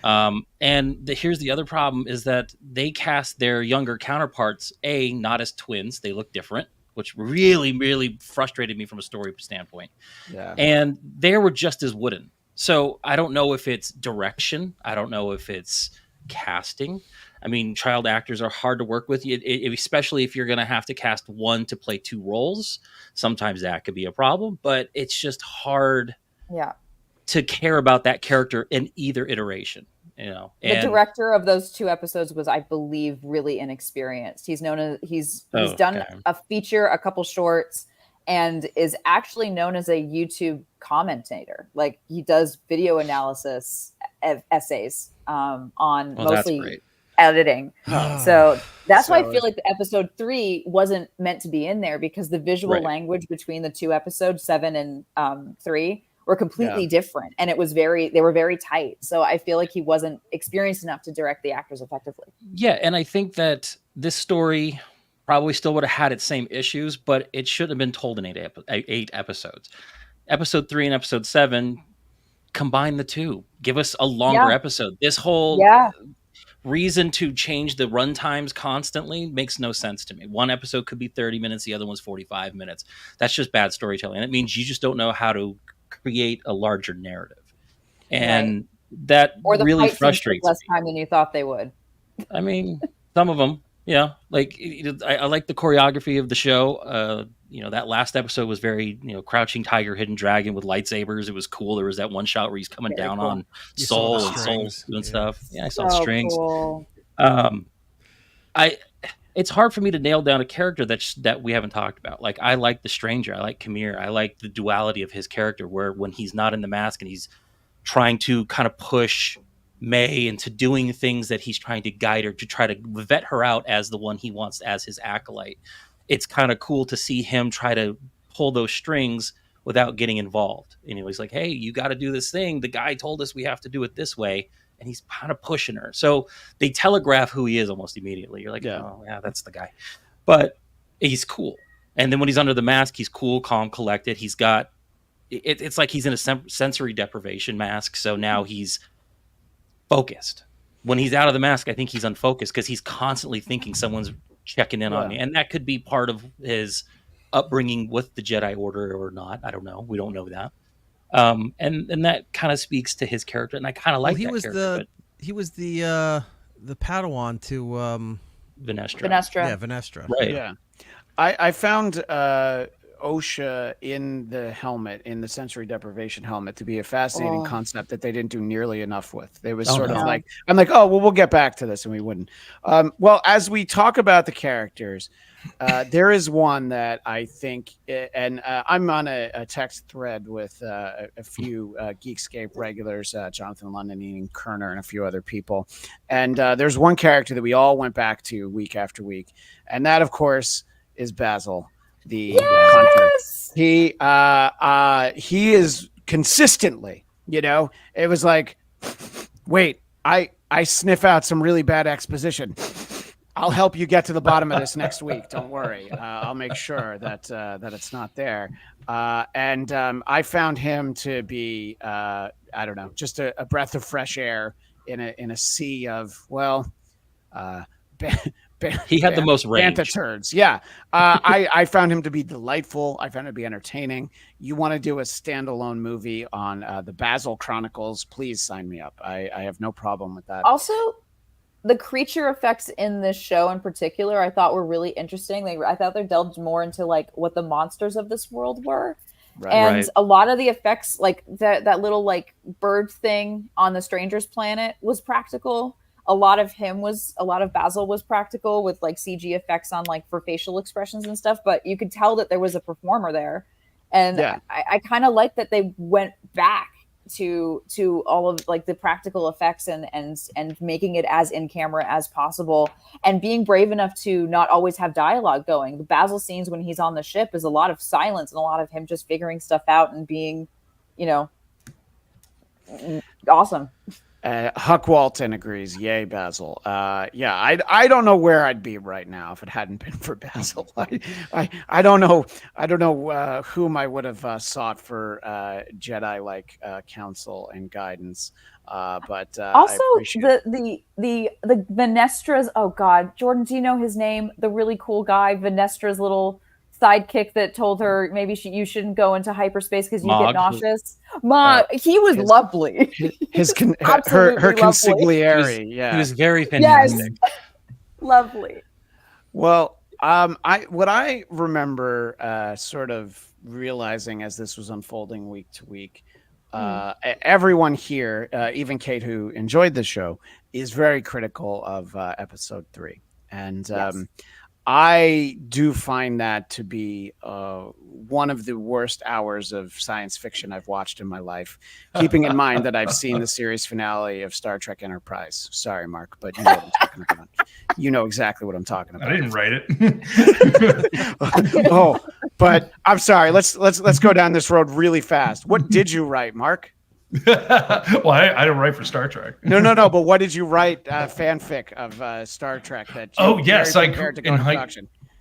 Here's the other problem is that they cast their younger counterparts, not as twins. They look different, which really, really frustrated me from a story standpoint. Yeah. And they were just as wooden. So I don't know if it's direction. I don't know if it's casting. I mean, child actors are hard to work with, especially if you're going to have to cast one to play 2 roles. Sometimes that could be a problem, but it's just hard to care about that character in either iteration. The director of those 2 episodes was, I believe, really inexperienced. He's done a feature, a couple shorts, and is actually known as a YouTube commentator. Like, he does video analysis essays on mostly editing. So that's why I feel like the episode 3 wasn't meant to be in there, because the visual language between the 2 episodes, 7 and 3, were completely different, and they were very tight. So I feel like he wasn't experienced enough to direct the actors effectively. Yeah, and I think that this story probably still would have had its same issues, but it should have been told in 8 episodes. Episode 3 and episode 7, combine the 2. Give us a longer episode. This whole reason to change the run times constantly makes no sense to me. One episode could be 30 minutes, the other one's 45 minutes. That's just bad storytelling. And it means you just don't know how to create a larger narrative. And that really frustrates me. Less time than you thought they would. I mean, some of them, like I like the choreography of the show. That last episode was very, Crouching Tiger, Hidden Dragon with lightsabers. It was cool. There was that one shot where he's coming down on Soul and Soul doing stuff. Yeah, I saw strings. Cool. It's hard for me to nail down a character that we haven't talked about. Like, I like the Stranger. I like Kamir. I like the duality of his character, where when he's not in the mask and he's trying to kind of push May into doing things that he's trying to guide her, to try to vet her out as the one he wants as his acolyte. It's kind of cool to see him try to pull those strings without getting involved. He's like, hey, you got to do this thing. The guy told us we have to do it this way. And he's kind of pushing her. So they telegraph who he is almost immediately. You're like, oh, yeah, that's the guy. But he's cool. And then when he's under the mask, he's cool, calm, collected. He's got, it's like he's in a sensory deprivation mask. So now he's focused. When he's out of the mask, I think he's unfocused because he's constantly thinking someone's checking in on me. And that could be part of his upbringing with the Jedi Order or not. I don't know. We don't know that. And that kind of speaks to his character, and I kind of like that character. He was the Padawan to Vanestra. Yeah, Vanestra. Right. Yeah. I found OSHA in the helmet, in the sensory deprivation helmet, to be a fascinating concept that they didn't do nearly enough with. It was sort of like, I'm like, oh, well, we'll get back to this, and we wouldn't. Well, as we talk about the characters, there is one that I think, and I'm on a text thread with a few Geekscape regulars, Jonathan London, Ian Kerner, and a few other people. And there's one character that we all went back to week after week. And that, of course, is Basil. the hunter. He is consistently, it was like, wait, I sniff out some really bad exposition. I'll help you get to the bottom of this next week. Don't worry. I'll make sure that it's not there. And I found him to be, I don't know, just a breath of fresh air in a sea of, he had the most range. Banta turds. Yeah. I found him to be delightful. I found him to be entertaining. You want to do a standalone movie on the Basil Chronicles, please sign me up. I have no problem with that. Also, the creature effects in this show in particular, I thought were really interesting. I thought they delved more into like what the monsters of this world were. Right. And a lot of the effects, like that little like bird thing on the stranger's planet was practical. A lot of Basil was practical with like CG effects on like for facial expressions and stuff, but you could tell that there was a performer there. And I kind of like that they went back to all of like the practical effects and making it as in camera as possible, and being brave enough to not always have dialogue going. The Basil scenes when he's on the ship is a lot of silence and a lot of him just figuring stuff out and being, awesome. Huck Walton agrees. Yay, Basil. I don't know where I'd be right now if it hadn't been for Basil. I don't know. I don't know whom I would have sought for Jedi-like counsel and guidance. But also the Venestra's. Oh God, Jordan, do you know his name? The really cool guy, Venestra's little sidekick that told her maybe you shouldn't go into hyperspace because you get nauseous. He was lovely. Her consigliere. He was very fantastic. Yes. Lovely. Well, what I remember sort of realizing as this was unfolding week to week, everyone here, even Kate, who enjoyed the show, is very critical of episode 3. And I do find that to be one of the worst hours of science fiction I've watched in my life, keeping in mind that I've seen the series finale of Star Trek Enterprise. Sorry, Mark, but you know what I'm talking about. You know exactly what I'm talking about. I didn't write it. But I'm sorry. Let's go down this road really fast. What did you write, Mark? Well, I don't write for Star Trek. No. But what did you write fanfic of Star Trek that?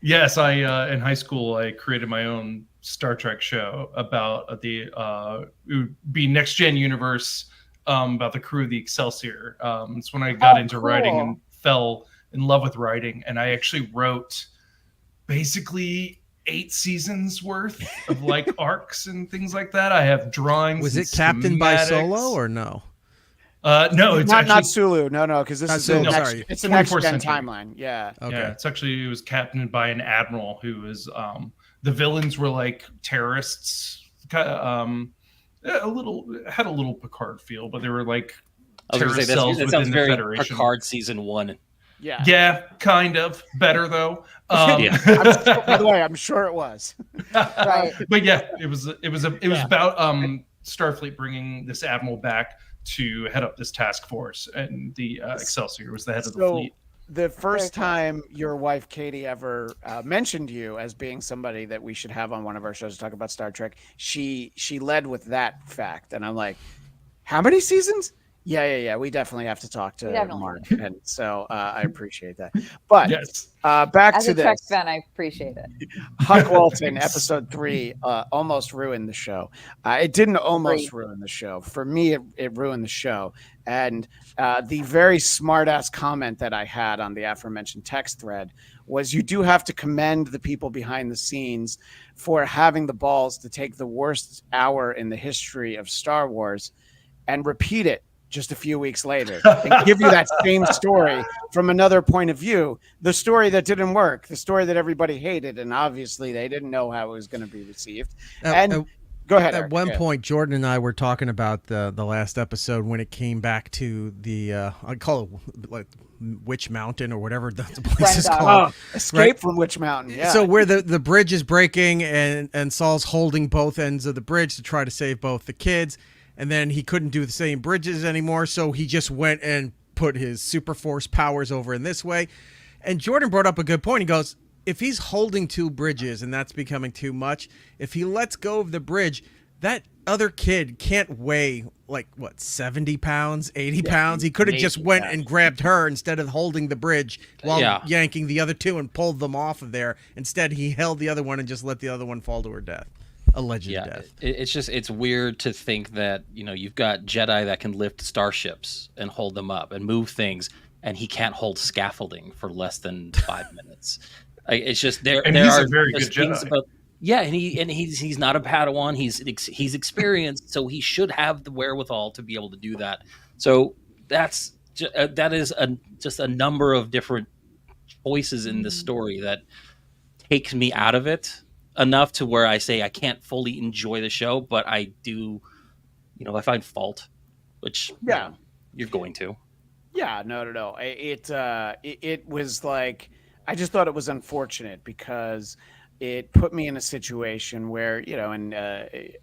Yes, I in high school I created my own Star Trek show about it would be Next Gen Universe, about the crew of the Excelsior. It's when I got into writing and fell in love with writing, and I actually wrote basically 8 seasons worth of like arcs and things like that. I have drawings. Was it captained by Solo or no? No, it's not Sulu. No, because this is it's the next gen timeline. Yeah. Okay. Yeah, it was captained by an admiral who was the villains were like terrorists. Had a little Picard feel, but they were like terrorist cells within the Federation. Picard season 1. Yeah, kind of better though. By the way, I'm sure it was. Right. But yeah, it was about Starfleet bringing this admiral back to head up this task force, and the Excelsior was the head of the fleet. The first time your wife Katie ever mentioned you as being somebody that we should have on one of our shows to talk about Star Trek, she led with that fact, and I'm like, how many seasons? Yeah. We definitely have to talk to Mark, and so I appreciate that. But back as to a this. Trek fan, I appreciate it. Huck Walton, episode 3, almost ruined the show. It didn't almost ruin the show. For me, it ruined the show. And the very smart-ass comment that I had on the aforementioned text thread was, you do have to commend the people behind the scenes for having the balls to take the worst hour in the history of Star Wars and repeat it just a few weeks later and give you that same story from another point of view, the story that didn't work, the story that everybody hated, and obviously they didn't know how it was going to be received. Go ahead. At one point, Jordan and I were talking about the last episode when it came back to the I call it like Witch Mountain or whatever the place is called. Escape from Witch Mountain. Yeah. So where the bridge is breaking and Saul's holding both ends of the bridge to try to save both the kids. And then he couldn't do the same bridges anymore, so he just went and put his super force powers over in this way. And Jordan brought up a good point. He goes, if he's holding two bridges and that's becoming too much, if he lets go of the bridge, that other kid can't weigh like what 70 pounds, 80 pounds. He could have just went and grabbed her instead of holding the bridge while yanking the other two and pulled them off of there. Instead, he held the other one and just let the other one fall to her death. Alleged death. It's weird to think that, you know, you've got Jedi that can lift starships and hold them up and move things, and he can't hold scaffolding for less than 5 minutes. It's just there. And there he's are a very good just things Jedi. about, and he's not a Padawan. He's experienced, so he should have the wherewithal to be able to do that. So that is just a number of different choices in the story that takes me out of it enough to where I say I can't fully enjoy the show, but I do, you know, I find fault, which you're going to. Yeah, no. It was like, I just thought it was unfortunate because it put me in a situation where, you know, and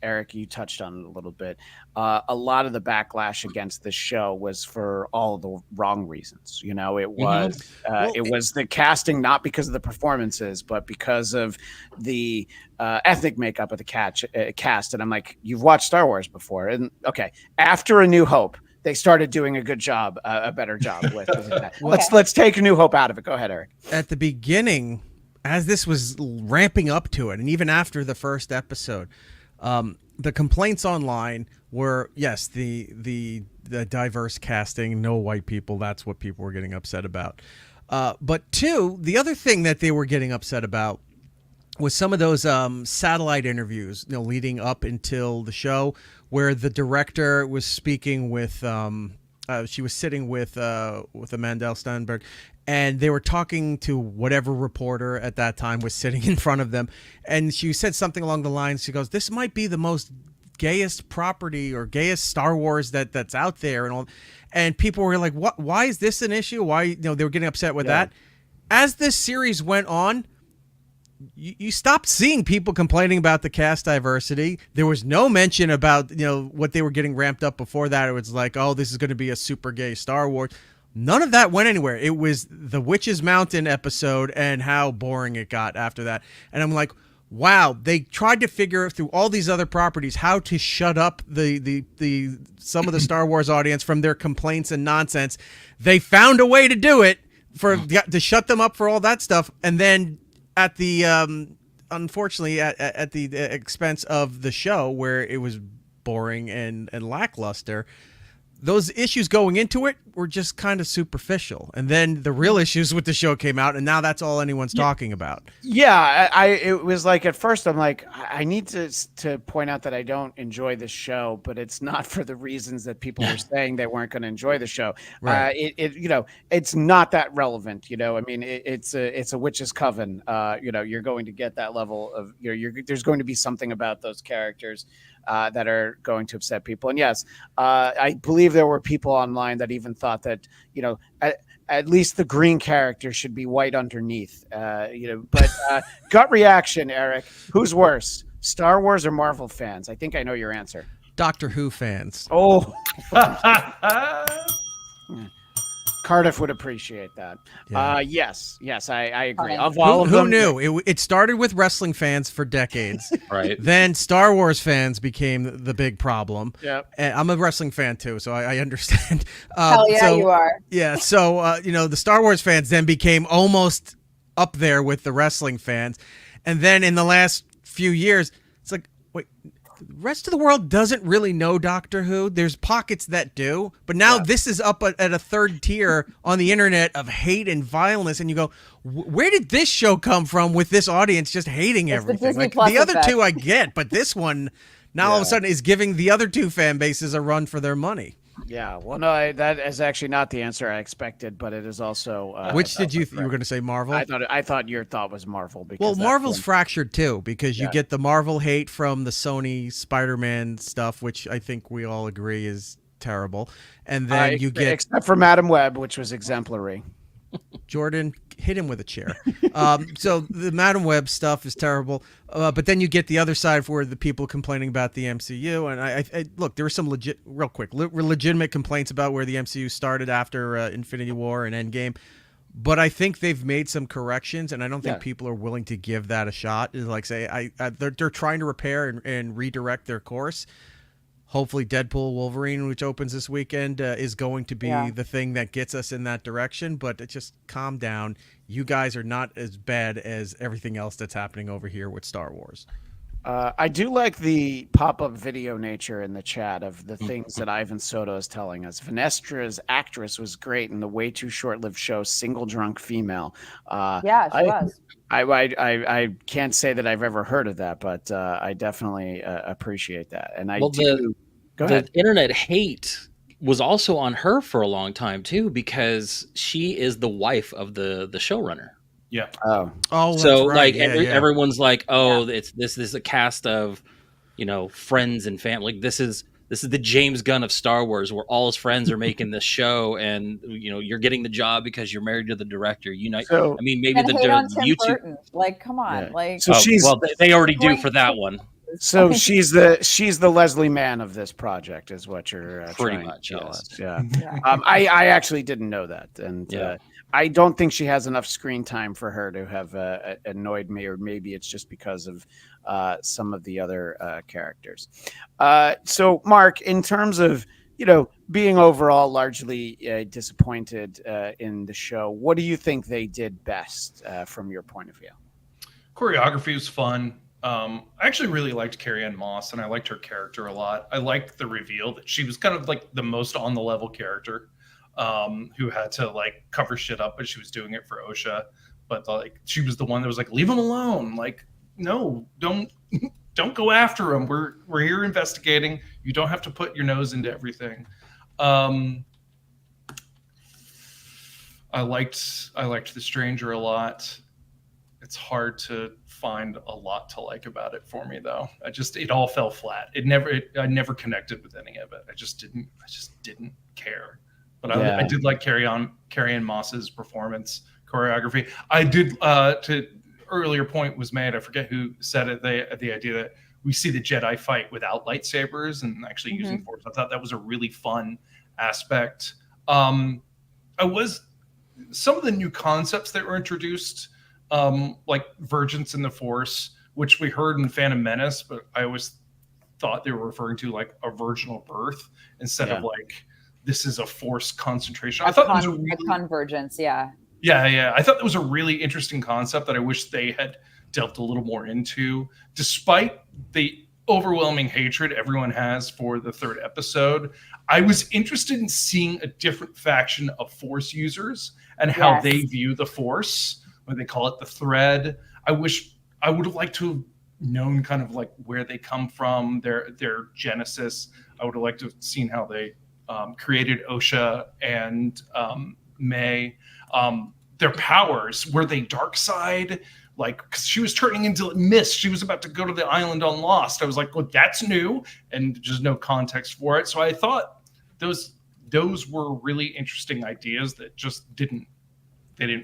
Eric, you touched on it a little bit. A lot of the backlash against this show was for all of the wrong reasons. You know, it was it was the casting, not because of the performances, but because of the ethnic makeup of the cast. And I'm like, you've watched Star Wars before, and okay, after A New Hope, they started doing a good job, a better job with that. Let's take A New Hope out of it. Go ahead, Eric. At the beginning, as this was ramping up to it, and even after the first episode, the complaints online were, yes, the diverse casting, no white people. That's what people were getting upset about. But two, the other thing that they were getting upset about was some of those satellite interviews, you know, leading up until the show, where the director was speaking with, she was sitting with Amandel Stenberg, and they were talking to whatever reporter at that time was sitting in front of them, and she said something along the lines. She goes, "This might be the most gayest property or gayest Star Wars that's out there," and all. And people were like, "What? Why is this an issue? Why?" You know, they were getting upset with that. As this series went on, you stopped seeing people complaining about the cast diversity. There was no mention about, you know, what they were getting ramped up before that. It was like, oh, this is going to be a super gay Star Wars. None of that went anywhere. It was the Witch's Mountain episode and how boring it got after that. And I'm like, wow, they tried to figure through all these other properties how to shut up the some of the Star Wars audience from their complaints and nonsense. They found a way to do it to shut them up for all that stuff, and then at the unfortunately at the expense of the show, where it was boring and lackluster. Those issues going into it were just kind of superficial, and then the real issues with the show came out, and now that's all anyone's talking about. Yeah, it was like, at first I'm like, I need to point out that I don't enjoy this show, but it's not for the reasons that people were saying they weren't going to enjoy the show. Right. You know, it's not that relevant. You know, I mean, it's a witch's coven. You know, you're going to get that level of there's going to be something about those characters that are going to upset people. And yes, I believe there were people online that even thought that, you know, at least the green character should be white underneath. You know, but gut reaction, Eric, who's worse, Star Wars or Marvel fans? I think I know your answer. Doctor Who fans. Oh, Cardiff would appreciate that. Yeah. Yes, I agree. Of all of them, who knew? It started with wrestling fans for decades. Right. Then Star Wars fans became the big problem. Yeah. And I'm a wrestling fan too, so I understand. Hell yeah, you are. Yeah. So you know, the Star Wars fans then became almost up there with the wrestling fans, and then in the last few years, it's like, wait. The rest of the world doesn't really know Doctor Who. There's pockets that do, but now this is up at a third tier on the internet of hate and vileness, and you go, where did this show come from with this audience just hating everything? Like, the other two I get, but this one now all of a sudden is giving the other two fan bases a run for their money. Yeah, well, no, that is actually not the answer I expected, but it is also. Which did you were going to say, Marvel? I thought your thought was Marvel. Because well, Marvel's fractured too, because you get the Marvel hate from the Sony Spider-Man stuff, which I think we all agree is terrible, and then you get, except for Madam Web, which was exemplary. Jordan, hit him with a chair. So the Madam Web stuff is terrible, but then you get the other side for the people complaining about the MCU. And I look, there were some legitimate complaints about where the MCU started after Infinity War and Endgame. but I think they've made some corrections, and I don't think Yeah. people are willing to give that a shot. Is like say they're trying to repair and redirect their course. Hopefully, Deadpool Wolverine, which opens this weekend, is going to be the thing that gets us in that direction. But just calm down. You guys are not as bad as everything else that's happening over here with Star Wars. I do like the pop-up video nature in the chat of the things that Ivan Soto is telling us. Vanestra's actress was great in the way too short-lived show Single Drunk Female. Yeah, she was. I can't say that I've ever heard of that, but I definitely appreciate that. And I Well, do. Go the ahead. internet hate was also on her for a long time too, because she is the wife of the showrunner. Yeah. Oh, Oh, So that's right. like Yeah, yeah. everyone's like, oh, it's this is a cast of, friends and family. Like, this is the James Gunn of Star Wars, where all his friends are making this show, and you're getting the job because you're married to the director. So- I mean, maybe And the hate on Tim YouTube. Burton. Like, come on. Yeah. Like, So she's well, they already do Great. for that one, so she's the Leslie Mann of this project, is what you're pretty trying much. to tell Yes. us. Yeah. Yeah. I actually didn't know that, and Yeah. I don't think she has enough screen time for her to have annoyed me, or maybe it's just because of some of the other characters. So, Mark, in terms of being overall largely disappointed in the show, what do you think they did best from your point of view? Choreography was fun. I actually really liked Carrie Ann Moss, and I liked her character a lot. I liked the reveal that she was kind of like the most on the level character, who had to like cover shit up, but she was doing it for OSHA. But like, she was the one that was like, leave him alone. Like, no, don't go after him. We're here investigating. You don't have to put your nose into everything. I liked The Stranger a lot. It's hard to find a lot to like about it for me, though. It all fell flat. I never connected with any of it. I just didn't care. But I did like Carrie Ann Moss's performance, choreography. I did. To earlier point was made. I forget who said it. The idea that we see the Jedi fight without lightsabers and actually using Force. I thought that was a really fun aspect. Some of the new concepts that were introduced, like Virgins in the Force, which we heard in Phantom Menace, but I always thought they were referring to like a virginal birth instead of like, this is a Force concentration. I thought that was a convergence. Yeah. Yeah. I thought that was a really interesting concept that I wish they had delved a little more into, despite the overwhelming hatred everyone has for the third episode. I was interested in seeing a different faction of Force users and how they view the Force, when they call it the thread. I would have liked to have known kind of like where they come from, their genesis. I would have liked to have seen how they created OSHA and May. Their powers, were they dark side? Like, because she was turning into mist. She was about to go to the island on Lost. I was like, well, that's new, and just no context for it. So I thought those were really interesting ideas that just didn't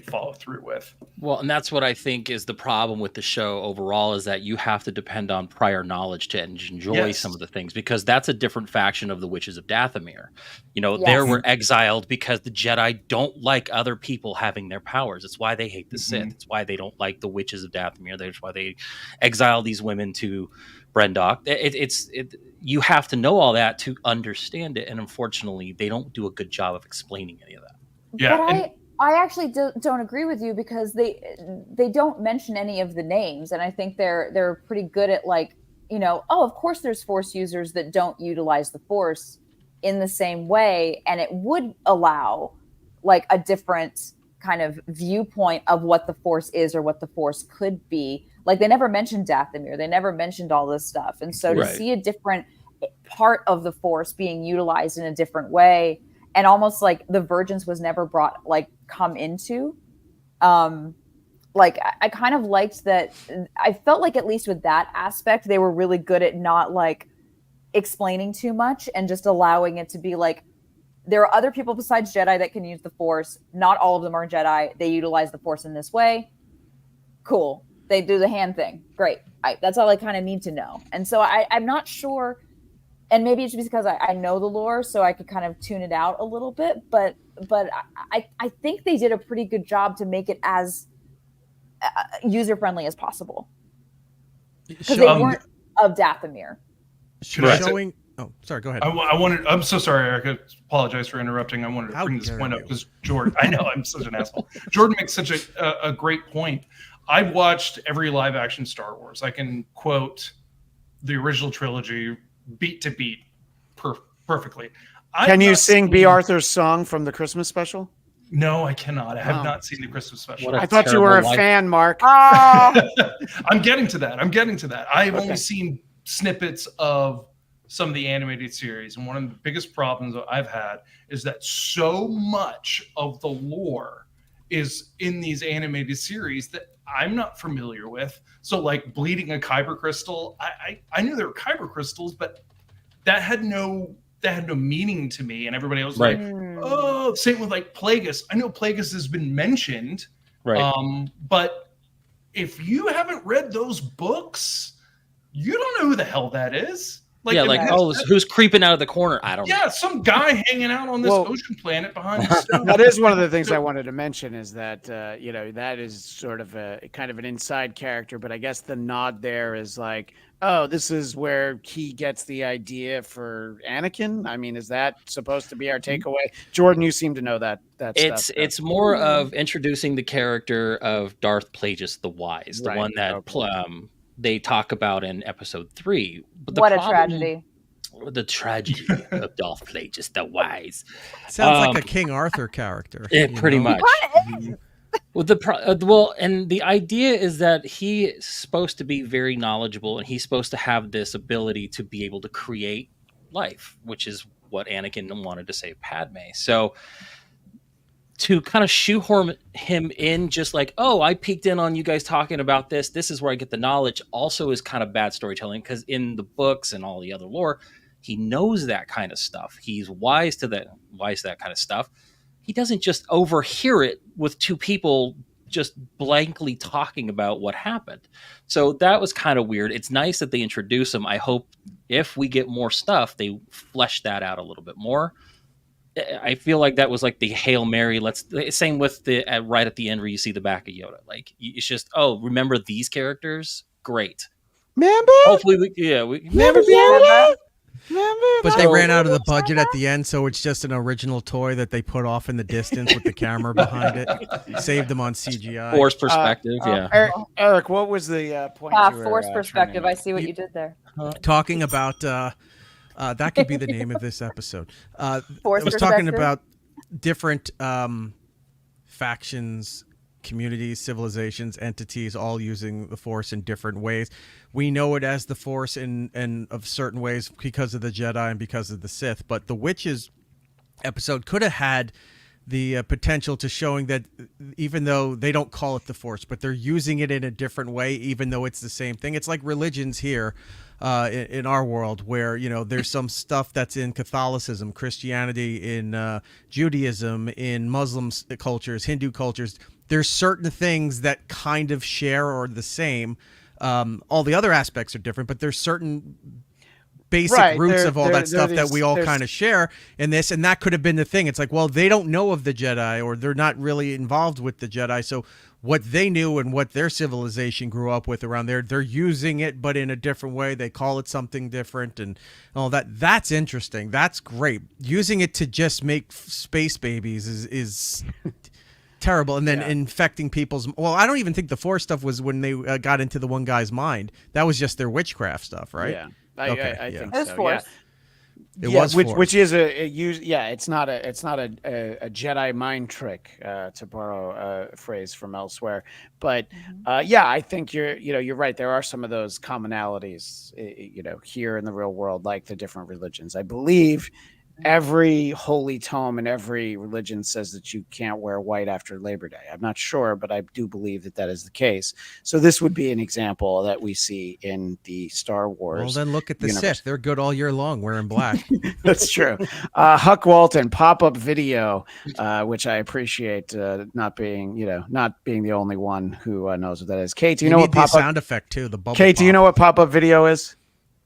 follow through with. Well, and that's what I think is the problem with the show overall, is that you have to depend on prior knowledge to enjoy some of the things, because that's a different faction of the Witches of Dathomir. They were exiled because the Jedi don't like other people having their powers. It's why they hate the Sith. It's why they don't like the Witches of Dathomir. That's why they exile these women to Brendok. You have to know all that to understand it, and unfortunately, they don't do a good job of explaining any of that. Yeah, but I actually don't agree with you, because they don't mention any of the names, and I think they're pretty good at like, of course there's Force users that don't utilize the Force in the same way, and it would allow like a different kind of viewpoint of what the Force is or what the Force could be. Like, they never mentioned Dathomir, they never mentioned all this stuff, and so to see a different part of the Force being utilized in a different way. And almost like the Virgins was never come into. I kind of liked that. I felt like at least with that aspect, they were really good at not like explaining too much and just allowing it to be like, there are other people besides Jedi that can use the Force. Not all of them are Jedi. They utilize the Force in this way. Cool. They do the hand thing. Great. That's all I kind of need to know. And so I'm not sure and maybe it's because I know the lore, so I could kind of tune it out a little bit. But I think they did a pretty good job to make it as user friendly as possible, because they weren't of Dathomir. Showing. Oh, sorry. Go ahead. I'm so sorry, Eric. I apologize for interrupting. I wanted to bring this point up because Jordan. I know I'm such an asshole. Jordan makes such a great point. I've watched every live action Star Wars. I can quote the original trilogy beat to beat perfectly. Can you sing B. Arthur's song from the Christmas special? No, I cannot. I have not seen the Christmas special. I thought you were a fan, Mark. I'm getting to that. I've only seen snippets of some of the animated series, and one of the biggest problems that I've had is that so much of the lore is in these animated series that I'm not familiar with. So like bleeding a kyber crystal, I knew there were kyber crystals, but that had no meaning to me. And everybody else was like, oh, same with like Plagueis. I know Plagueis has been mentioned, right? But if you haven't read those books, you don't know who the hell that is. Who's creeping out of the corner? I don't know. Yeah, some guy hanging out on this ocean planet behind the stone. That is one of the things I wanted to mention, is that that is sort of a kind of an inside character, but I guess the nod there is like, oh, this is where he gets the idea for Anakin. I mean, is that supposed to be our takeaway? Jordan, you seem to know that stuff. It's more of introducing the character of Darth Plagueis the Wise, the one that they talk about in episode 3. But what a tragedy. The tragedy of Darth Plagueis the Wise. Sounds like a King Arthur character. Pretty much. And the idea is that he is supposed to be very knowledgeable, and he's supposed to have this ability to be able to create life, which is what Anakin wanted to say Padme. So to kind of shoehorn him in, just like, oh, I peeked in on you guys talking about this. This is where I get the knowledge. Also, is kind of bad storytelling, because in the books and all the other lore, he knows that kind of stuff. He's wise to that kind of stuff. He doesn't just overhear it with two people just blankly talking about what happened. So that was kind of weird. It's nice that they introduce him. I hope if we get more stuff, they flesh that out a little bit more. I feel like that was like the Hail Mary. Same with the right at the end where you see the back of Yoda. Like, it's just, oh, remember these characters? Great. Remember? Hopefully, remember Yoda? But they ran out of the budget at the end, so it's just an original toy that they put off in the distance with the camera behind it. Saved them on CGI. Force perspective, yeah. Eric, what was the point? Force perspective. I see what you did there. Talking about that could be the name of this episode. I was talking perspective. about different factions, communities, civilizations, entities, all using the Force in different ways. We know it as the Force in of certain ways because of the Jedi and because of the Sith, but the Witches episode could have had the potential to showing that even though they don't call it the Force, but they're using it in a different way, even though it's the same thing. It's like religions here in our world, where there's some stuff that's in Catholicism, Christianity, in Judaism, in Muslim cultures, Hindu cultures. There's certain things that kind of share or are the same. All the other aspects are different, but there's certain basic roots of all that stuff that we all kind of share in this. And that could have been the thing. It's like, well, they don't know of the Jedi, or they're not really involved with the Jedi. So what they knew and what their civilization grew up with around there, they're using it, but in a different way. They call it something different and all that. That's interesting. That's great. Using it to just make space babies is terrible. And then infecting people's... Well, I don't even think the Force stuff was when they got into the one guy's mind. That was just their witchcraft stuff, right? Yeah. I think so. Force. Yeah. It was which is it's not a Jedi mind trick, to borrow a phrase from elsewhere, but I think you're right. There are some of those commonalities here in the real world, like the different religions. I believe every holy tome and every religion says that you can't wear white after Labor Day. I'm not sure, but I do believe that is the case. So this would be an example that we see in the Star Wars. Well, then look at the Sith. They're good all year long wearing black. That's true. Huck Walton, pop-up video, which I appreciate, not being the only one who knows what that is. Kate, do you know what pop-up sound effect too? The bubble. Kate, do you know what pop-up video is?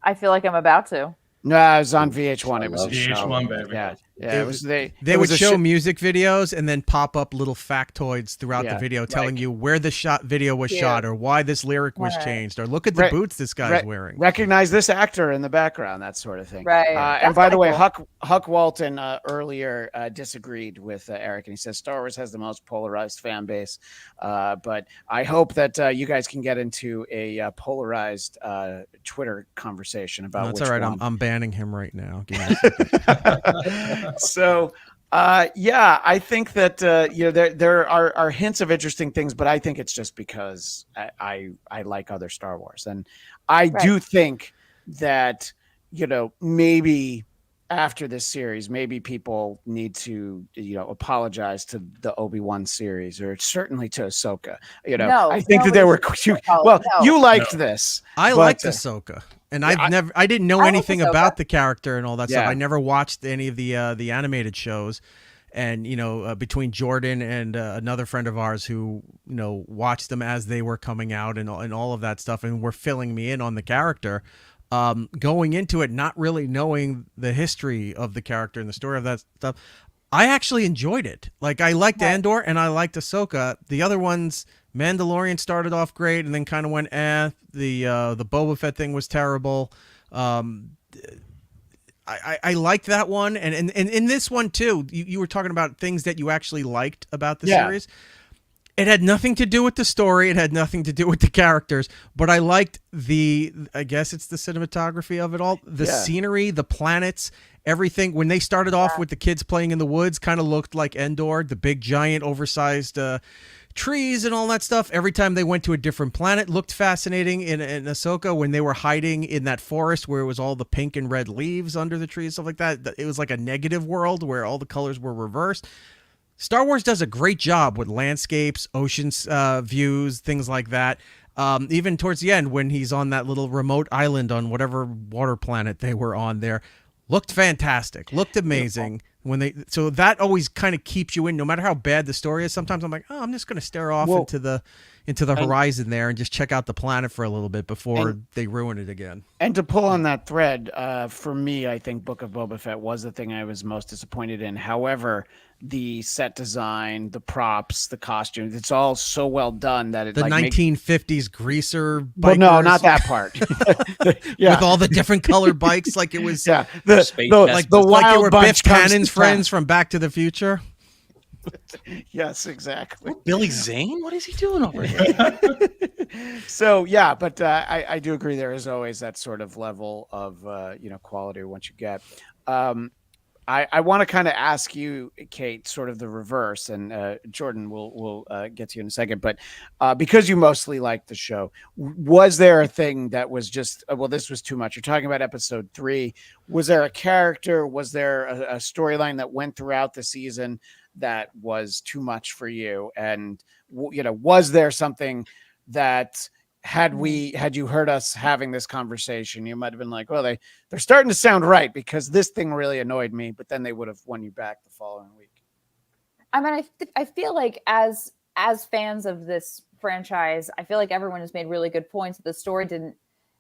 I feel like I'm about to. No, it was on VH1. It was a show. VH1, baby. Yeah. Yeah, They it would was a show sh- music videos and then pop up little factoids throughout the Yeah, video telling like- you where the video was Cute. shot or why this lyric was Right. changed or look at the Re- boots this guy's wearing. Recognize this actor in the background, that sort of thing. Right. And That's by the kinda way, cool. Huck Walton earlier disagreed with Eric, and he says Star Wars has the most polarized fan base. But I hope that you guys can get into a polarized Twitter conversation about That's which all right. one. I'm banning him right now. Give me a So I think that there are hints of interesting things, but I think it's just because I like other Star Wars, and I do think that maybe after this series, maybe people need to apologize to the Obi-Wan series, or certainly to Ahsoka. I think that there were you liked this. I but, liked Ahsoka, and I didn't know I like anything Ahsoka. about the character and all that stuff. Yeah. I never watched any of the animated shows, and between Jordan and another friend of ours who watched them as they were coming out and all of that stuff, and were filling me in on the character. Going into it, not really knowing the history of the character and the story of that stuff, I actually enjoyed it. Like, I liked Andor and I liked Ahsoka. The other ones, Mandalorian started off great and then kind of went The Boba Fett thing was terrible. I liked that one, and in this one too. You were talking about things that you actually liked about the series. It had nothing to do with the story. It had nothing to do with the characters, but I liked I guess it's the cinematography of it all, the scenery, the planets, everything. When they started off with the kids playing in the woods, kind of looked like Endor, the big giant oversized trees and all that stuff. Every time they went to a different planet, looked fascinating. In Ahsoka, when they were hiding in that forest where it was all the pink and red leaves under the trees, stuff like that, it was like a negative world where all the colors were reversed. Star Wars does a great job with landscapes, oceans, views, things like that. Even towards the end, when he's on that little remote island on whatever water planet they were on there, looked fantastic, looked amazing. So that always kind of keeps you in, no matter how bad the story is. Sometimes I'm like, oh, I'm just going to stare off into the horizon there and just check out the planet for a little bit before they ruin it again. And to pull on that thread, for me, I think Book of Boba Fett was the thing I was most disappointed in. However, the set design, the props, the costumes, it's all so well done that it The like 1950s greaser bikers. Well, no, not that part. With all the different colored bikes, like it was the like they Wild were Bunch Biff comes Tannen's to friends from Back to the Future. Yes, exactly. Billy Zane? What is he doing over here? So but I do agree. There is always that sort of level of quality once you get. I want to kind of ask you, Kate, sort of the reverse, and Jordan, we'll get to you in a second. But because you mostly liked the show, was there a thing that was just, this was too much? You're talking about episode 3. Was there a character? Was there a storyline that went throughout the season that was too much for you? And, was there something that had you heard us having this conversation, you might have been like, well, they're starting to sound right because this thing really annoyed me, but then they would have won you back the following week. I mean, I feel like as fans of this franchise, I feel like everyone has made really good points that the story didn't,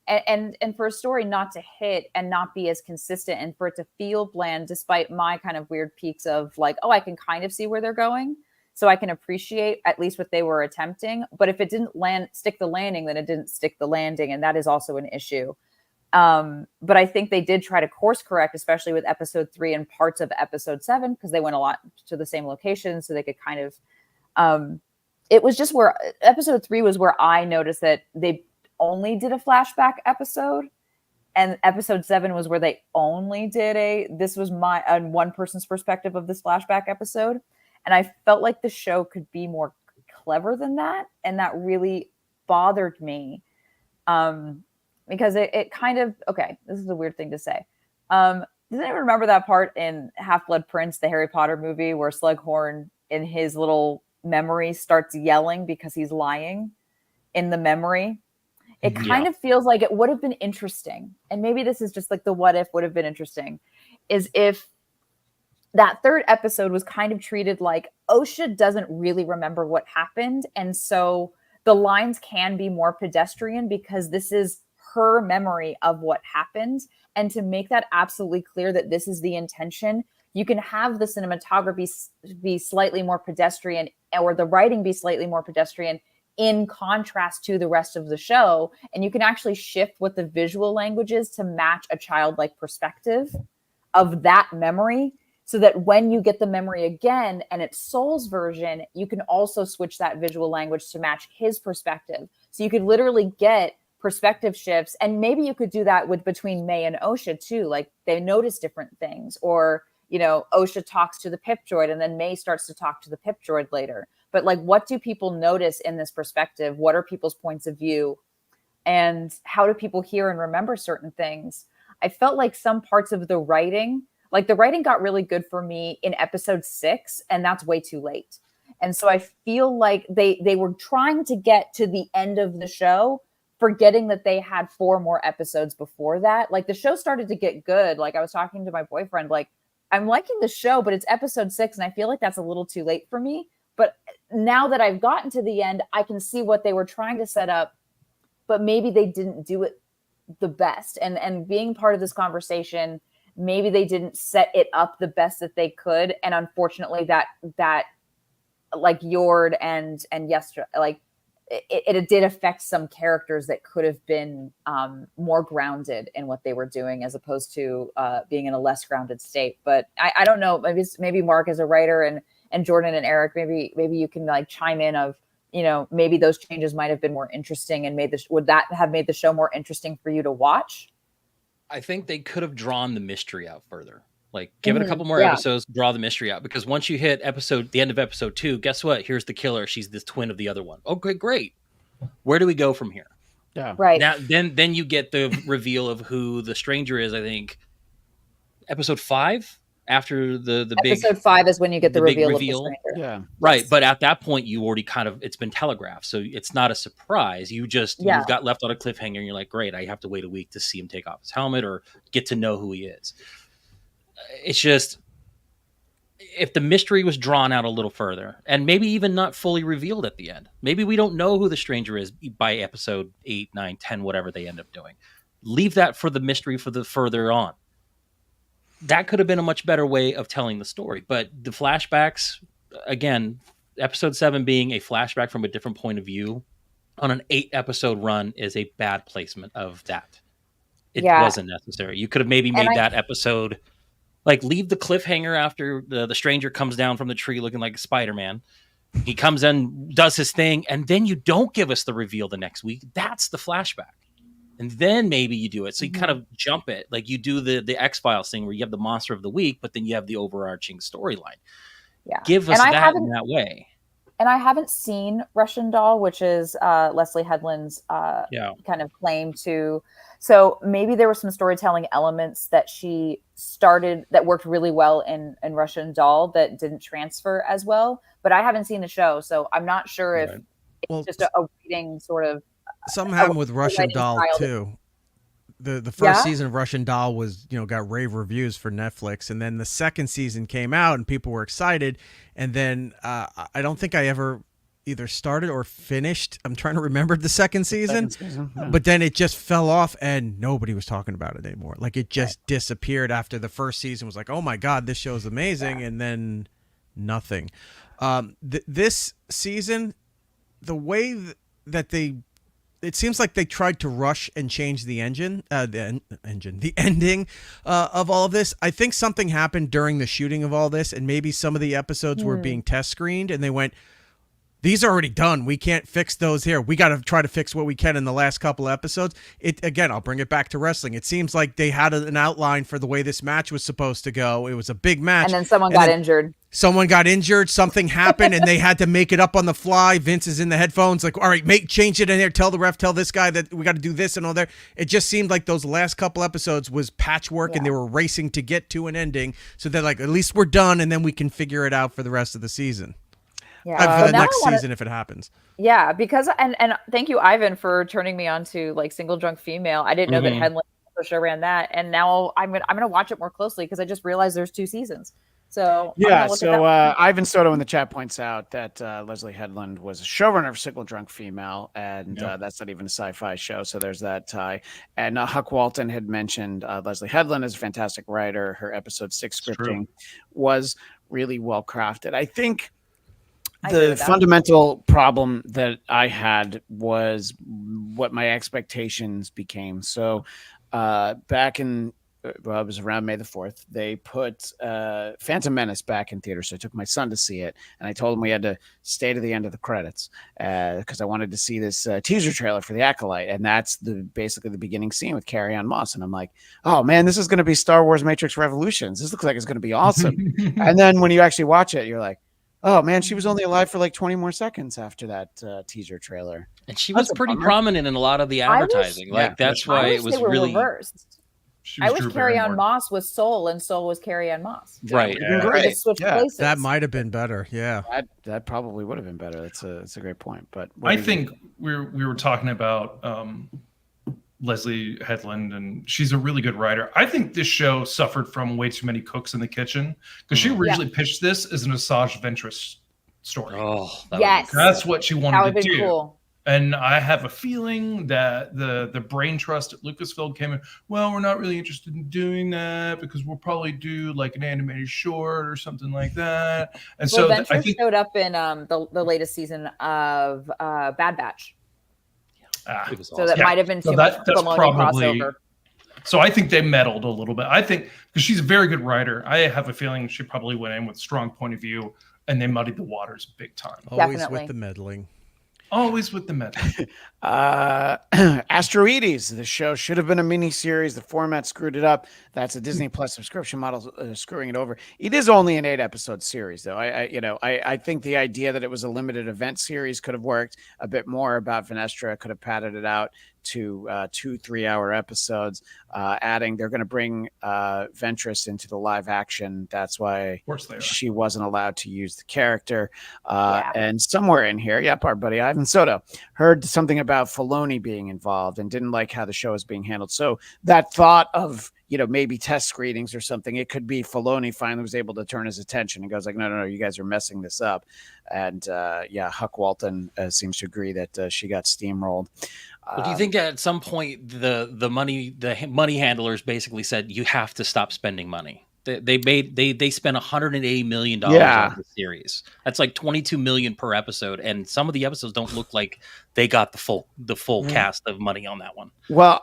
and for a story not to hit and not be as consistent, and for it to feel bland, despite my kind of weird peaks of like, oh, I can kind of see where they're going. So I can appreciate at least what they were attempting. But if it didn't stick the landing, then it didn't stick the landing. And that is also an issue. But I think they did try to course correct, especially with episode 3 and parts of episode 7, because they went a lot to the same location. So they could kind of, it was just where episode 3 was where I noticed that they only did a flashback episode. And episode 7 was where they only did this was my one person's perspective of this flashback episode. And I felt like the show could be more clever than that. And that really bothered me because it kind of, okay, this is a weird thing to say. Does anyone remember that part in Half-Blood Prince, the Harry Potter movie, where Slughorn in his little memory starts yelling because he's lying in the memory? It kind of feels like it would have been interesting. And maybe this is just like the what if would have been interesting, is if that 3rd episode was kind of treated like Osha doesn't really remember what happened. And so the lines can be more pedestrian because this is her memory of what happened. And to make that absolutely clear that this is the intention, you can have the cinematography be slightly more pedestrian, or the writing be slightly more pedestrian in contrast to the rest of the show. And you can actually shift what the visual language is to match a childlike perspective of that memory, so that when you get the memory again and it's Soul's version, you can also switch that visual language to match his perspective. So you could literally get perspective shifts. And maybe you could do that with between May and Osha too. Like they notice different things, or, you know, Osha talks to the Pip Droid and then May starts to talk to the Pip Droid later. But like, what do people notice in this perspective? What are people's points of view? And how do people hear and remember certain things? I felt like some parts of the writing, like the writing got really good for me in episode 6, and that's way too late. And so I feel like they were trying to get to the end of the show, forgetting that they had 4 more episodes before that. Like the show started to get good. Like I was talking to my boyfriend, like, I'm liking the show, but it's episode 6, and I feel like that's a little too late for me. But now that I've gotten to the end, I can see what they were trying to set up, but maybe they didn't do it the best. And being part of this conversation, maybe they didn't set it up the best that they could. And unfortunately that like Yord and Yestra, like it did affect some characters that could have been more grounded in what they were doing, as opposed to being in a less grounded state. But I don't know, maybe Mark as a writer and Jordan and Erik, maybe you can like chime in of, you know, maybe those changes might have been more interesting and would that have made the show more interesting for you to watch? I think they could have drawn the mystery out further. Like, give it a couple more episodes, draw the mystery out. Because once you hit the end of episode 2, guess what? Here's the killer. She's the twin of the other one. Okay, great. Where do we go from here? Yeah. Right. Now, then you get the reveal of who the stranger is. I think episode 5. After the big episode 5 is when you get the big reveal of reveal. the stranger. Yeah. Right. Yes. But at that point, you already it's been telegraphed. So it's not a surprise. You've got left on a cliffhanger and you're like, great, I have to wait a week to see him take off his helmet or get to know who he is. It's just, if the mystery was drawn out a little further and maybe even not fully revealed at the end, maybe we don't know who the stranger is by episode 8, 9, 10, whatever they end up doing. Leave that for the mystery for the further on. That could have been a much better way of telling the story. But the flashbacks, again, episode 7 being a flashback from a different point of view on an 8-episode run is a bad placement of that. It wasn't necessary. You could have maybe made that episode, like, leave the cliffhanger after the stranger comes down from the tree looking like Spider-Man. He comes in, does his thing, and then you don't give us the reveal the next week. That's the flashback. And then maybe you do it. So you kind of jump it. Like you do the X-Files thing where you have the monster of the week, but then you have the overarching storyline. Yeah. Give us that in that way. And I haven't seen Russian Doll, which is Leslie Headland's kind of claim to. So maybe there were some storytelling elements that she started that worked really well in Russian Doll that didn't transfer as well. But I haven't seen the show, so I'm not sure if it's just a reading sort of. Something happened with Russian Doll too. The first season of Russian Doll was, got rave reviews for Netflix, and then the second season came out and people were excited, and then I don't think I ever either started or finished. I'm trying to remember the second season, but then it just fell off and nobody was talking about it anymore. Like it just disappeared after the first season. Was like, oh my god, this show is amazing, and then nothing. This season, the way that it seems like they tried to rush and change the ending of all of this. I think something happened during the shooting of all this, and maybe some of the episodes were being test screened, and they went, these are already done. We can't fix those here. We got to try to fix what we can in the last couple of episodes. Again, I'll bring it back to wrestling. It seems like they had an outline for the way this match was supposed to go. It was a big match. And then someone got injured. Someone got injured. Something happened, and they had to make it up on the fly. Vince is in the headphones like, all right, change it in there. Tell the ref, tell this guy that we got to do this and all that. It just seemed like those last couple episodes was patchwork, and they were racing to get to an ending. So they're like, at least we're done, and then we can figure it out for the rest of the season. Yeah, for the next season if it happens. Yeah, because and thank you, Ivan, for turning me on to like Single Drunk Female. I didn't know that Headland show ran that, and now I'm gonna watch it more closely because I just realized there's 2 seasons. So I'm Yeah, gonna look at so that. Ivan Soto in the chat points out that Leslie Headland was a showrunner of Sickle Drunk Female, and Yep. that's not even a sci-fi show, so there's that tie. And Huck Walton had mentioned Leslie Headland is a fantastic writer. Her episode 6 true. scripting was really well crafted. I think I agree the with that. fundamental problem that I had was what my expectations became. So back in well, it was around May the 4th. They put Phantom Menace back in theater. So I took my son to see it, and I told him we had to stay to the end of the credits because I wanted to see this teaser trailer for the Acolyte, and that's basically the beginning scene with Carrie-Anne Moss. And I'm like, oh man, this is going to be Star Wars Matrix Revolutions. This looks like it's going to be awesome. And then when you actually watch it, you're like, oh man, she was only alive for like 20 more seconds after that teaser trailer. And she was That's a pretty bummer. prominent in a lot of the I wish- advertising. yeah, Like that's I why wish it was they were really reversed. She was I wish Drew Carrie-Anne Barrymore. Moss was Soul and Soul was Carrie-Anne Moss. right. Would've been Yeah. Or great. just switch Yeah. places. That might have been better. Yeah. That probably would have been better. That's a great point. But I think we were talking about Leslie Headland, and she's a really good writer. I think this show suffered from way too many cooks in the kitchen because she originally pitched this as an Asajj Ventress story. Oh, that Yes. That's what she that wanted would to have been do. cool. And I have a feeling that the brain trust at Lucasfilm came in, well, we're not really interested in doing that because we'll probably do like an animated short or something like that. And Well, so Ventress I think showed up in the latest season of Bad Batch. it was So awesome. that Yeah. might have been So too that- much that's Filoni probably- crossover. So I think they meddled a little bit. I think because she's a very good writer, I have a feeling she probably went in with strong point of view, and they muddied the waters big time. Always Definitely. with the meddling. Always with the meddling. Asteroides, the show should have been a mini series. The format screwed it up. That's a Disney Plus subscription model screwing it over. It is only an 8-episode series, though. I think the idea that it was a limited event series could have worked a bit more. About Venestra could have padded it out to 2 3-hour episodes. They're going to bring Ventress into the live action. That's why Of course they are. she wasn't allowed to use the character. Yeah. And somewhere in here, our buddy Ivan Soto heard something about Filoni being involved and didn't like how the show is being handled. So that thought of, maybe test screenings or something, it could be Filoni finally was able to turn his attention and goes like, no, you guys are messing this up. And Huck Walton seems to agree that she got steamrolled. But do you think at some point the money handlers basically said you have to stop spending money? They spent $180 million on the series. That's like $22 million per episode, and some of the episodes don't look like they got the full cast of money on that one. Well,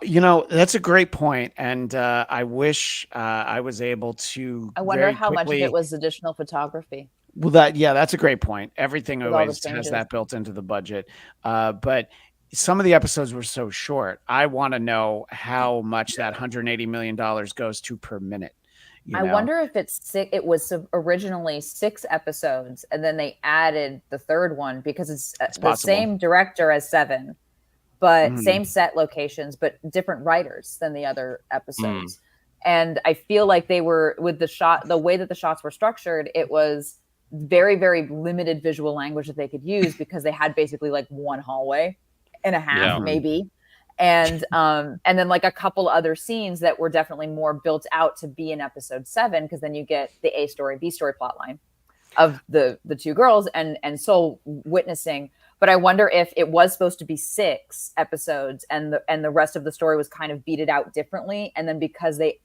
that's a great point, and I wish I was able to. I wonder how much of it was additional photography. Well, that's a great point. Everything With all the always has changes. that built into the budget, but some of the episodes were so short. I want to know how much that $180 million goes to per minute. I wonder if it was originally 6 episodes, and then they added the third one because it's the possible. same director as 7, but same set locations, but different writers than the other episodes. And I feel like they were with the way that the shots were structured, it was very, very limited visual language that they could use because they had basically like one hallway and a half, maybe. And then like a couple other scenes that were definitely more built out to be in episode 7, because then you get the A story, B story plot line of the 2 girls and Soul witnessing. But I wonder if it was supposed to be 6 episodes and the rest of the story was kind of beated out differently. And then because they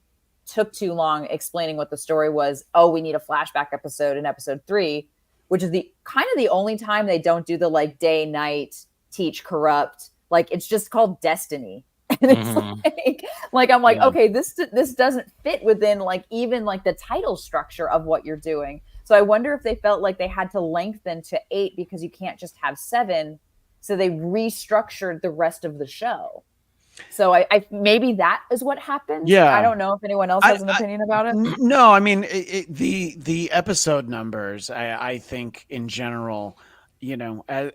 took too long explaining what the story was, we need a flashback episode in episode 3, which is the kind of the only time they don't do the like day, night, teach, corrupt. Like it's just called Destiny. And it's like I'm like, okay, this doesn't fit within like even like the title structure of what you're doing. So I wonder if they felt like they had to lengthen to 8 because you can't just have 7. So they restructured the rest of the show. So I maybe that is what happened. Yeah. I don't know if anyone else has an opinion about it. No, I mean the episode numbers. I think in general,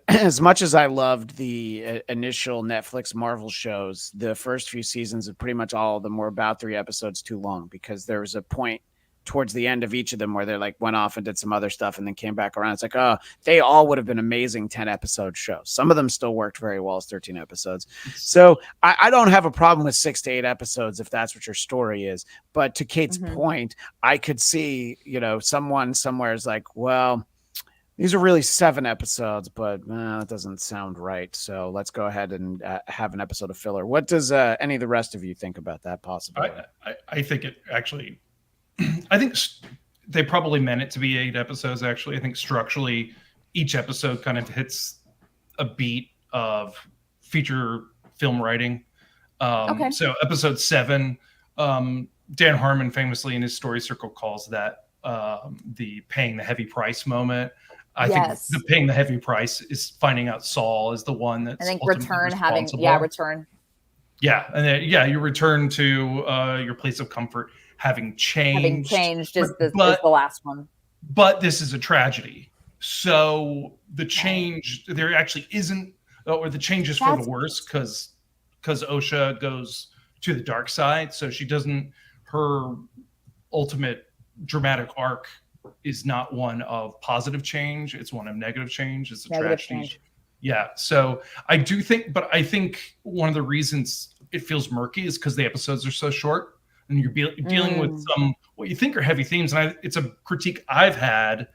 as much as I loved the initial Netflix Marvel shows, the first few seasons of pretty much all of them were about 3 episodes too long because there was a point towards the end of each of them where they like went off and did some other stuff and then came back around. It's like, oh, they all would have been amazing 10 episode shows. Some of them still worked very well as 13 episodes. So I don't have a problem with 6 to 8 episodes if that's what your story is. But to Kate's point, I could see, someone somewhere is like, well, these are really 7 episodes, but that doesn't sound right. So let's go ahead and have an episode of filler. What does any of the rest of you think about that possibility? I think it actually, I think they probably meant it to be 8 episodes. Actually, I think structurally, each episode kind of hits a beat of feature film writing. So episode 7, Dan Harmon famously in his story circle calls that the paying the heavy price moment. I think the paying the heavy price is finding out Saul is the one that's, I think return return. Yeah. And then, you return to your place of comfort having changed. Is the last one. But this is a tragedy. So the change, there actually isn't, or the change is for the worse because Osha goes to the dark side. So she doesn't, her ultimate dramatic arc is not one of positive change. It's one of negative change. It's a tragedy. Change. Yeah. So I think one of the reasons it feels murky is because the episodes are so short and you're dealing with some, what you think are heavy themes. And it's a critique I've had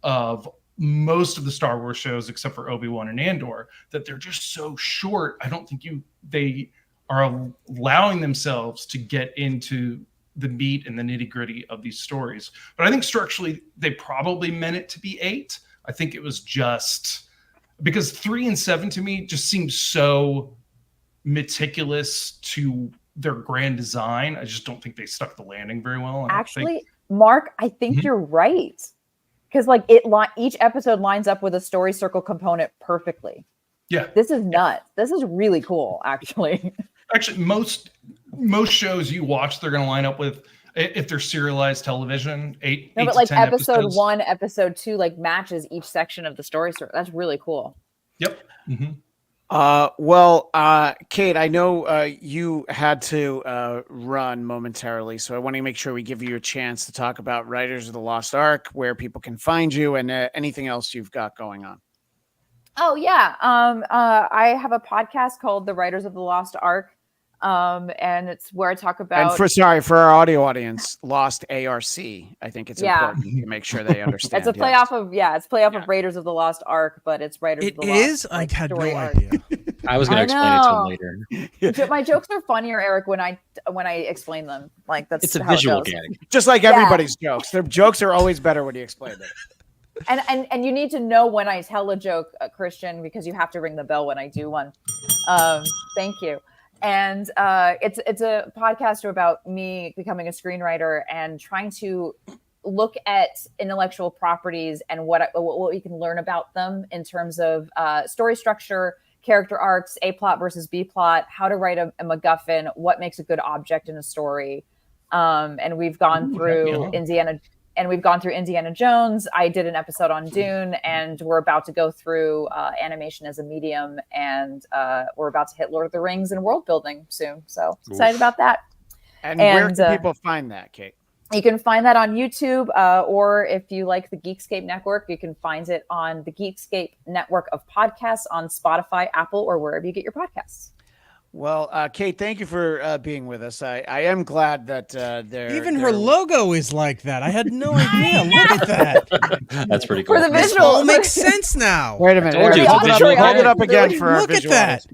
of most of the Star Wars shows, except for Obi-Wan and Andor, that they're just so short. I don't think they are allowing themselves to get into the meat and the nitty gritty of these stories. But I think structurally, they probably meant it to be 8. I think it was just because 3 and 7 to me just seems so meticulous to their grand design. I just don't think they stuck the landing very well. Mark, I think you're right. Because each episode lines up with a story circle component perfectly. Yeah. This is nuts. This is really cool, actually. Actually, most shows you watch, they're going to line up with, if they're serialized television, 8 to 10 episode episodes. 1, episode 2, matches each section of the story. That's really cool. Yep. Mm-hmm. Kate, I know you had to run momentarily, so I want to make sure we give you a chance to talk about Writers of the Lost Ark, where people can find you, and anything else you've got going on. Oh, yeah. I have a podcast called The Writers of the Lost Ark. And it's where I talk about. And for our audio audience, Lost ARC. I think it's important to make sure they understand. It's a play off of of Raiders of the Lost Ark, but it's Raiders of the Lost. It is. I had no idea. I was going to explain it to him later. My jokes are funnier, Eric, when I explain them. It's a visual gag. Just like everybody's jokes. Their jokes are always better when you explain them. And you need to know when I tell a joke, Christian, because you have to ring the bell when I do one. Thank you. And it's a podcast about me becoming a screenwriter and trying to look at intellectual properties and what we can learn about them in terms of story structure, character arcs, A plot versus B plot, how to write a MacGuffin, what makes a good object in a story. And we've gone through Indiana Jones. I did an episode on Dune, and we're about to go through animation as a medium, and we're about to hit Lord of the Rings and world building soon. So excited about that. And where can people find that, Kate? You can find that on YouTube, or if you like the Geekscape Network, you can find it on the Geekscape Network of podcasts on Spotify, Apple, or wherever you get your podcasts. Well, Kate, thank you for being with us. I am glad that her logo is like that. I had no idea. Look at that. That's pretty cool. For the This visual, all makes sense now. Wait a minute. Told you, it's a visual Hold it gag. up again for our Look at visual that.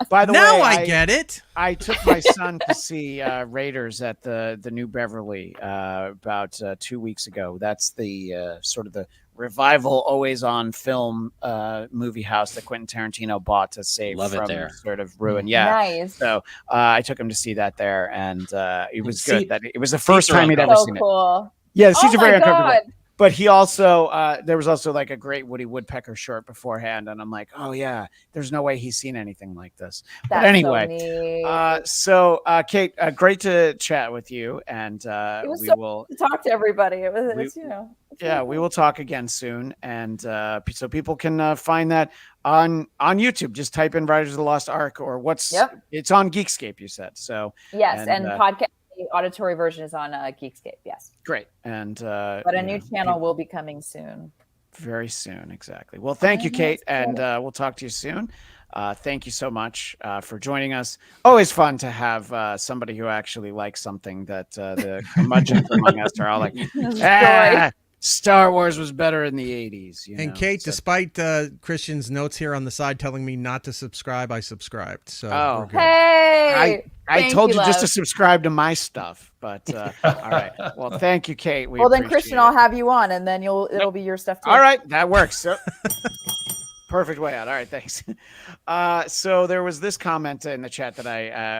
By the Now way, I get it. I took my son to see Raiders at the New Beverly about 2 weeks ago. That's the sort of the revival always on film movie house that Quentin Tarantino bought to save from sort of ruin. Yeah. Nice. So I took him to see that there, and it was good. It was the first time he'd ever seen it. Yeah, the seats are very uncomfortable. But he also, there was also like a great Woody Woodpecker short beforehand. And I'm like, oh yeah, there's no way he's seen anything like this. But anyway, so Kate, great to chat with you. And we will talk to everybody. It was, we will talk again soon. And so people can find that on YouTube. Just type in Riders of the Lost Ark or it's on Geekscape, you said. So yes, and podcast. the auditory version is on Geekscape. Yes. Great. And but a new channel will be coming soon. Very soon, exactly. Well, thank you, Kate, and we'll talk to you soon. Thank you so much for joining us. Always fun to have somebody who actually likes something that the curmudgeons among us are all like, Star Wars was better in the 80s. And Kate, despite Christian's notes here on the side telling me not to subscribe, I subscribed. So we're good. Hey! I told you just to subscribe to my stuff, but all right. Well, thank you, Kate. Well, then Christian, I'll have you on, and then it'll be your stuff too. All right, that works. So, perfect way out. All right, thanks. So there was this comment in the chat that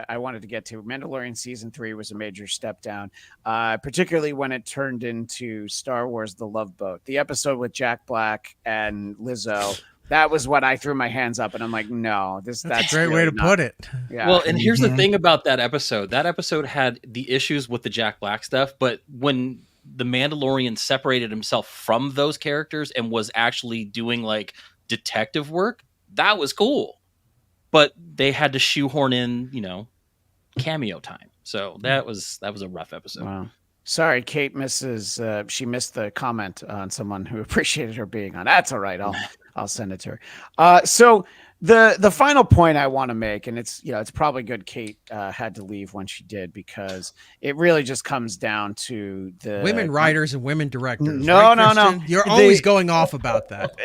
I wanted to get to. Mandalorian season 3 was a major step down, particularly when it turned into Star Wars: The Love Boat, the episode with Jack Black and Lizzo. That was when I threw my hands up, and I'm like, no, that's a great way to put it. Yeah. Well, and here's the thing about that episode had the issues with the Jack Black stuff, but when the Mandalorian separated himself from those characters and was actually doing like detective work, that was cool. But they had to shoehorn in, cameo time. So that was a rough episode. Wow. Sorry, Kate she missed the comment on someone who appreciated her being on. That's all right. I'll send it to her. So the final point I want to make, and it's probably good Kate had to leave when she did, because it really just comes down to the women writers and women directors. No. You're always going off about that.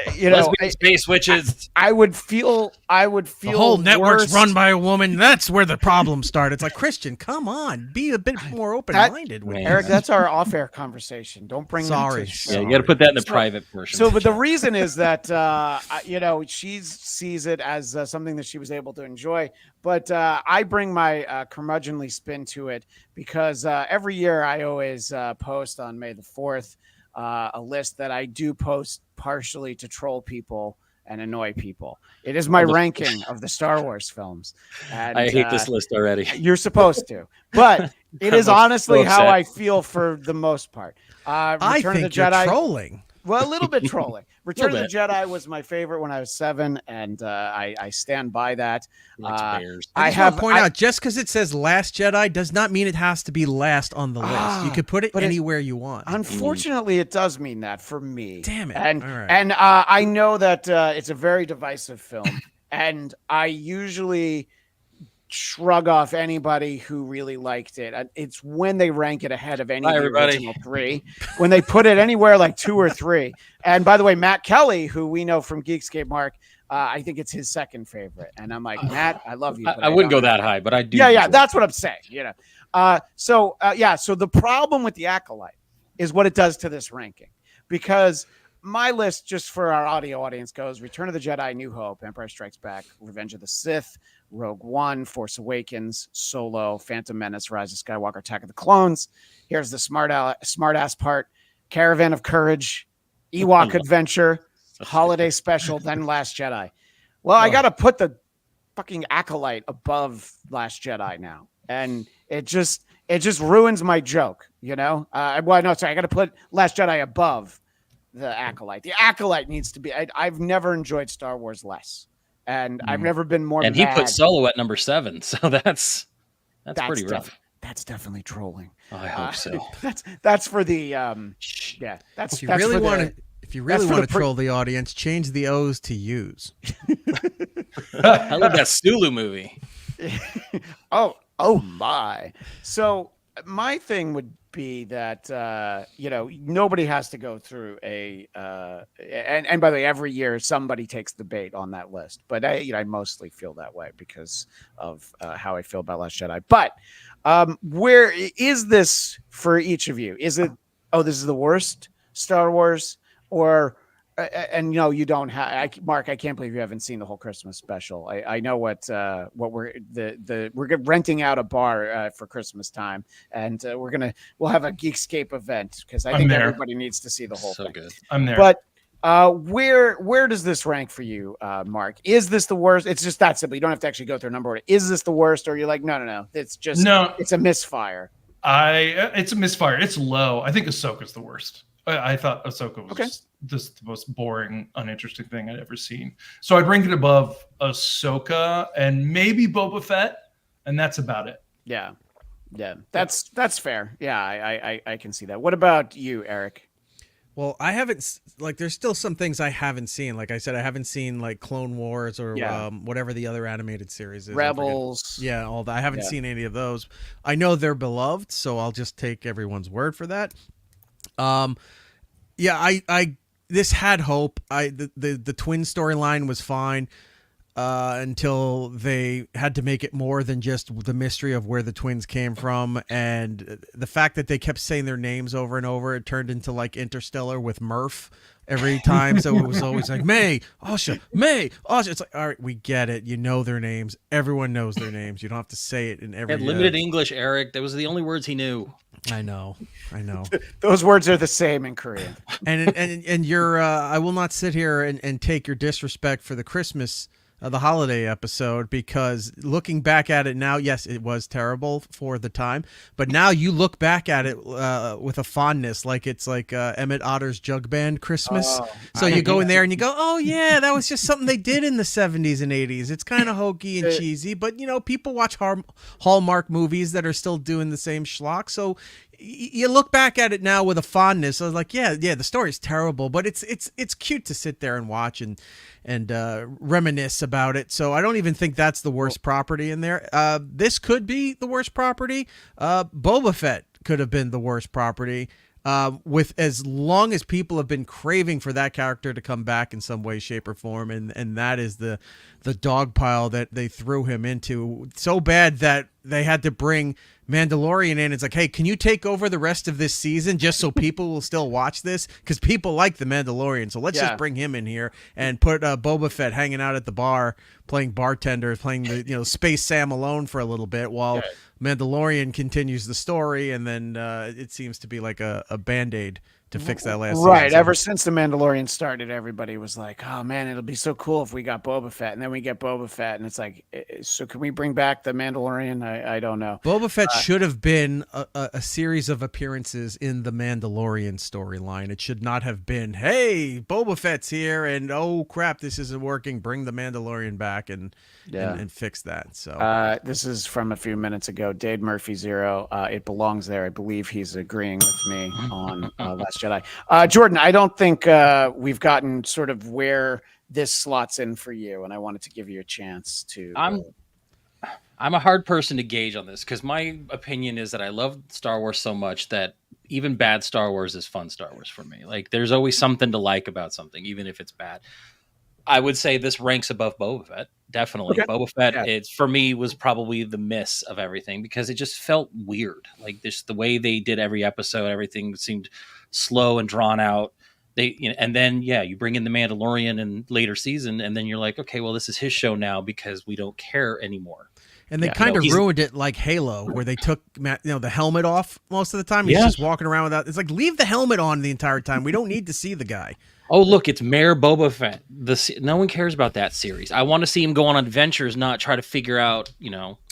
Space witches. I would feel the whole network's worse. run by a woman. That's where the problem started. It's like, Christian, come on, be a bit more open-minded. Eric, that's our off-air conversation. Don't bring them to the show. Yeah, you got to put that in the private portion. So, but the reason is that she sees it as something that she was able to enjoy, but I bring my curmudgeonly spin to it, because every year I always post on May the 4th a list that I do post partially to troll people and annoy people. It is my ranking of the Star Wars films. And, I hate this list already. You're supposed to, but it is honestly how I feel for the most part. I think you're trolling. Well, a little bit trolling. Return of the Jedi was my favorite when I was 7, and I stand by that. I have to point out, just because it says Last Jedi does not mean it has to be last on the list. You could put it anywhere you want. Unfortunately, it does mean that for me. Damn it! And I know that it's a very divisive film, and I usually shrug off anybody who really liked it. It's when they rank it ahead of any of the original 3, when they put it anywhere like 2 or 3. And by the way, Matt Kelly, who we know from Geekscape, Mark, I think it's his second favorite. And I'm like, Matt, I love you. But I wouldn't go that high, but I do. Yeah, that's what I'm saying. So the problem with the Acolyte is what it does to this ranking, because my list, just for our audio audience, goes Return of the Jedi, New Hope, Empire Strikes Back, Revenge of the Sith, Rogue One, Force Awakens, Solo, Phantom Menace, Rise of Skywalker, Attack of the Clones. Here's the smart ass part: Caravan of Courage, Ewok Adventure, Holiday Special, then Last Jedi. Well, I got to put the fucking Acolyte above Last Jedi now, and it just ruins my joke, I got to put Last Jedi above the Acolyte. The Acolyte needs to be. I've never enjoyed Star Wars less, and I've never been more. And mad. He put Solo at number 7, so that's pretty rough. That's definitely trolling. Oh, I hope so. That's for the That's if you really want to troll the audience, change the O's to U's. I love that Sulu movie. Oh my! So my thing would be that nobody has to go through and by the way, every year somebody takes the bait on that list, but I mostly feel that way because of how I feel about Last Jedi. But where is this for each of you? Is it this is the worst Star Wars, or you don't have Mark? I can't believe you haven't seen the whole Christmas special. I know what we're renting out a bar for Christmas time, and we'll have a Geekscape event because I think everybody needs to see the whole thing. Good. I'm there. But where does this rank for you, Mark? Is this the worst? It's just that simple. You don't have to actually go through a number order. Is this the worst, or you're like, no, it's just it's a misfire. It's a misfire. It's low. I think Ahsoka's the worst. I thought Ahsoka was just the most boring, uninteresting thing I'd ever seen. So I'd rank it above Ahsoka and maybe Boba Fett, and that's about it. Yeah. Yeah, that's fair. Yeah, I can see that. What about you, Eric? Well, I haven't there's still some things I haven't seen. Like I said, I haven't seen like Clone Wars or whatever the other animated series is. Rebels. Yeah, all that. I haven't seen any of those. I know they're beloved, so I'll just take everyone's word for that. Yeah, I this had hope. The twin storyline was fine. Until they had to make it more than just the mystery of where the twins came from, and the fact that they kept saying their names over and over, it turned into like Interstellar with Murph every time. So it was always like May, Asha, May, Asha. It's like, all right, we get it. You know their names. Everyone knows their names. You don't have to say it in every. Had limited English, Eric. That was the only words he knew. I know. Those words are the same in Korean. And you're. I will not sit here and take your disrespect for the Christmas. The holiday episode, because looking back at it now, yes, it was terrible for the time, but now you look back at it with a fondness, like it's like Emmett Otter's Jug Band Christmas. So you go in there and you go, oh yeah, that was just something they did in the 70s and 80s. It's kind of hokey and cheesy, but you know, people watch Hallmark movies that are still doing the same schlock. So you look back at it now with a fondness. I was like, yeah, the story's terrible, but it's cute to sit there and watch and reminisce about it. So I don't even think that's the worst property in there. This could be the worst property. Boba Fett could have been the worst property. With as long as people have been craving for that character to come back in some way, shape, or form, and that is the dog pile that they threw him into so bad that they had to bring Mandalorian in. It's like, hey, can you take over the rest of this season just so people will still watch this? Because people like the Mandalorian, so let's just bring him in here and put Boba Fett hanging out at the bar, playing bartender, playing the Space Sam alone for a little bit while Mandalorian continues the story, and then it seems to be like a Band-Aid to fix that last season. Right. Ever since the Mandalorian started, everybody was like, "Oh man, it'll be so cool if we got Boba Fett." And then we get Boba Fett, and it's like, so can we bring back the Mandalorian? I don't know. Boba Fett should have been a series of appearances in the Mandalorian storyline. It should not have been, hey, Boba Fett's here, and oh crap, this isn't working. Bring the Mandalorian back and fix that. So this is from a few minutes ago. Dade Murphy 0. It belongs there. I believe he's agreeing with me on Last Jedi. Jordan, I don't think we've gotten sort of where this slots in for you, and I wanted to give you a chance to. I'm a hard person to gauge on this because my opinion is that I love Star Wars so much that even bad Star Wars is fun Star Wars for me. Like there's always something to like about something, even if it's bad. I would say this ranks above Boba Fett. Definitely. Okay. Boba Fett, it's for me was probably the miss of everything because it just felt weird. Like this, the way they did every episode, everything seemed slow and drawn out. And then you bring in the Mandalorian in later season, and then you're like, okay, well, this is his show now because we don't care anymore. And they kind of ruined it like Halo, where they took the helmet off most of the time. He's just walking around without. It's like leave the helmet on the entire time. We don't need to see the guy. Oh, look, it's Mayor Boba Fett. No one cares about that series. I want to see him go on adventures, not try to figure out,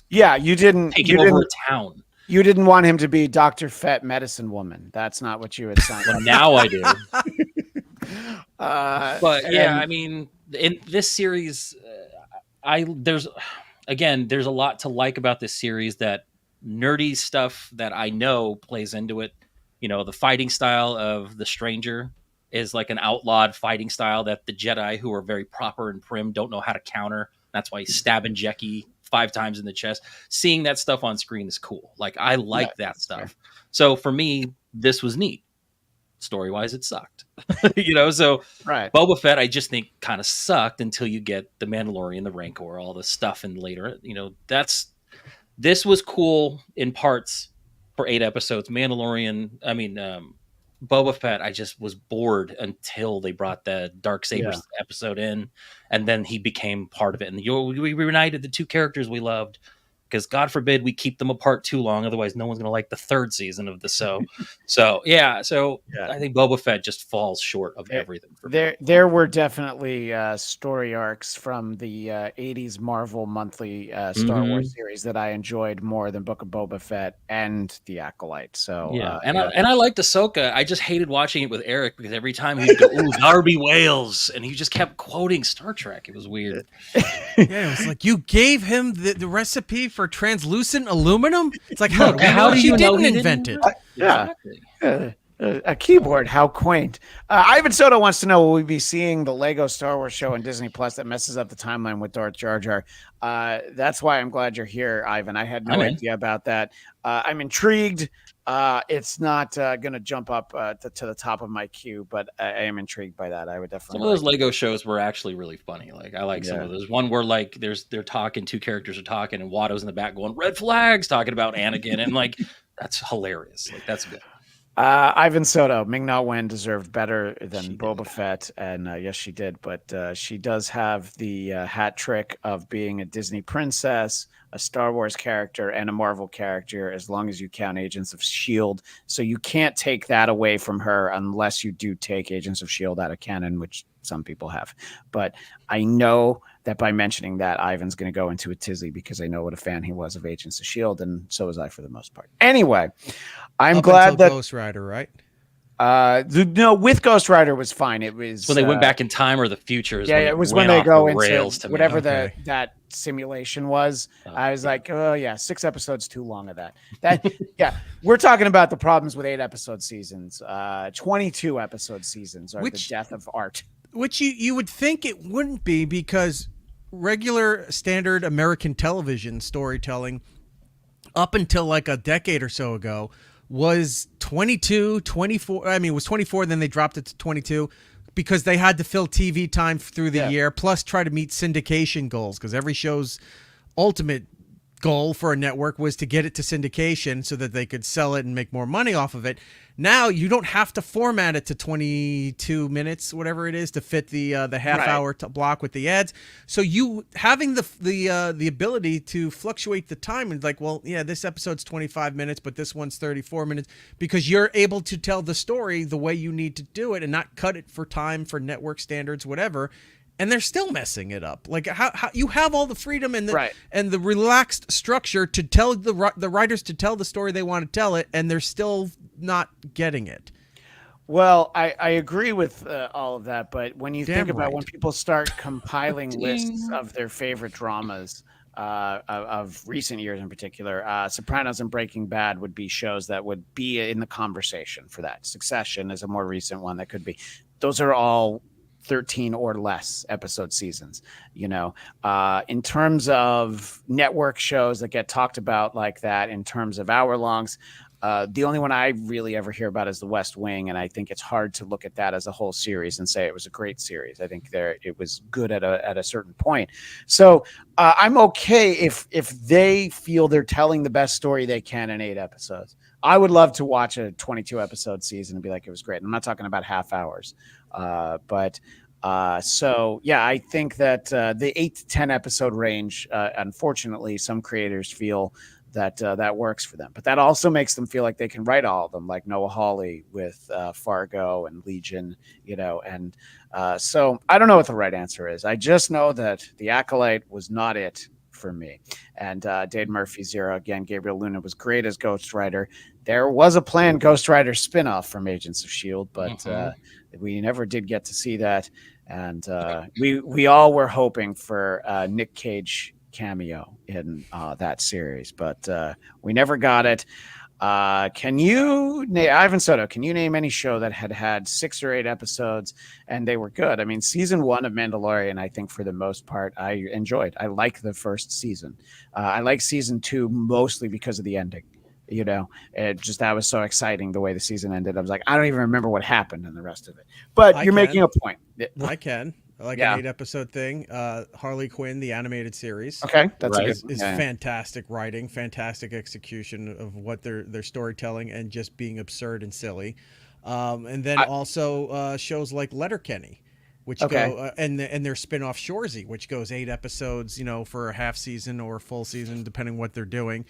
Yeah, you didn't take him over a town. You didn't want him to be Dr. Fett Medicine Woman. That's not what you had signed. Well, now I do. But I mean, in this series, there's a lot to like about this series. That nerdy stuff that I know plays into it. The fighting style of the Stranger is like an outlawed fighting style that the Jedi, who are very proper and prim, don't know how to counter. That's why he's stabbing Jecki 5 times in the chest. Seeing that stuff on screen is cool. Like I like that stuff. Right. So for me, this was neat. Story-wise, it sucked. So right. Boba Fett, I just think kind of sucked until you get the Mandalorian, the Rancor, all the stuff, and later, this was cool in parts for 8 episodes. Boba Fett, I just was bored until they brought the Darksaber episode in, and then he became part of it. And we reunited the 2 characters we loved, because God forbid we keep them apart too long. Otherwise, no one's going to like the 3rd season of the show. I think Boba Fett just falls short of everything. For me. There were definitely story arcs from the 80s Marvel monthly Star Wars series that I enjoyed more than Book of Boba Fett and The Acolyte. So I liked Ahsoka. I just hated watching it with Eric because every time he'd go, "Ooh, Darby Wales," and he just kept quoting Star Trek. It was weird. It was like you gave him the recipe for translucent aluminum? It's like, Look, how do she you know didn't he invent didn't? it? Yeah. Exactly. A keyboard, how quaint. Ivan Soto wants to know, will we be seeing the Lego Star Wars show on Disney Plus that messes up the timeline with Darth Jar Jar? That's why I'm glad you're here, Ivan. I had no I'm in. idea about that. I'm intrigued. It's not going to jump up to the top of my queue, but I am intrigued by that. I would definitely. Some of those Lego shows were actually really funny. Like I like some of those. One where like they're talking, two characters are talking, and Watto's in the back going red flags, talking about Anakin, and like that's hilarious. Like that's good. Ivan Soto, Ming-Na Wen deserved better than Boba Fett, and yes, she did. But she does have the hat trick of being a Disney princess, a Star Wars character, and a Marvel character, as long as you count Agents of S.H.I.E.L.D. So you can't take that away from her unless you do take Agents of S.H.I.E.L.D. out of canon, which some people have. But I know that by mentioning that, Ivan's going to go into a tizzy because I know what a fan he was of Agents of S.H.I.E.L.D., and so was I for the most part. Anyway, I'm glad that Ghost Rider, right? No, with Ghost Rider was fine. It was when they went back in time or the future. Is yeah, when it was went when they off go the into rails to me. whatever Okay. that simulation was. Oh, I was like, oh yeah, 6 episodes too long of that. Yeah, we're talking about the problems with 8 episode seasons. 22 episode seasons are the death of art. Which you would think it wouldn't be, because regular standard American television storytelling up until like a decade or so ago was 22, 24. I mean, it was 24, then they dropped it to 22 because they had to fill TV time through the year, plus try to meet syndication goals, because every show's ultimate goal for a network was to get it to syndication so that they could sell it and make more money off of it. Now you don't have to format it to 22 minutes, whatever it is, to fit the half hour block with the ads. So you having the ability to fluctuate the time and like, well, yeah, this episode's 25 minutes, but this one's 34 minutes, because you're able to tell the story the way you need to do it and not cut it for time for network standards, whatever. And they're still messing it up. Like how you have all the freedom and the relaxed structure to tell the writers to tell the story they want to tell it, and they're still not getting it. Well, I agree with all of that, but when you think about when people start compiling lists of their favorite dramas of recent years in particular, Sopranos and Breaking Bad would be shows that would be in the conversation for that. Succession is a more recent one that could be. Those are all 13 or less episode seasons. You know, in terms of network shows that get talked about like that, in terms of hour longs, the only one I really ever hear about is The West Wing, and I think it's hard to look at that as a whole series and say it was a great series. I think it was good at a certain point. So I'm okay if they feel they're telling the best story they can in 8 episodes. I would love to watch a 22 episode season and be like, it was great. I'm not talking about half hours. So yeah, I think that the 8 to 10 episode range, unfortunately, some creators feel that works for them, but that also makes them feel like they can write all of them, like Noah Hawley with Fargo and Legion, you know. And so I don't know what the right answer is. I just know that The Acolyte was not it for me. And Dade Murphy Zero, again, Gabriel Luna was great as Ghost Rider. There was a planned Ghost Rider spinoff from Agents of S.H.I.E.L.D., but we never did get to see that. And we all were hoping for Nick Cage cameo in that series, but we never got it. Ivan Soto, can you name any show that had 6 or 8 episodes and they were good? I mean, season 1 of Mandalorian, I think for the most part, I enjoyed. I like the first season. I like season 2 mostly because of the ending. You know, that was so exciting the way the season ended. I was like, I don't even remember what happened in the rest of it. But you're making a point. I can. I like an 8 episode thing. Harley Quinn, the animated series. Okay, that's is fantastic writing, fantastic execution of what their storytelling, and just being absurd and silly. And then also shows like Letterkenny, which go and their spin-off Shoresy, which goes 8 episodes, you know, for a half season or a full season, depending what they're doing.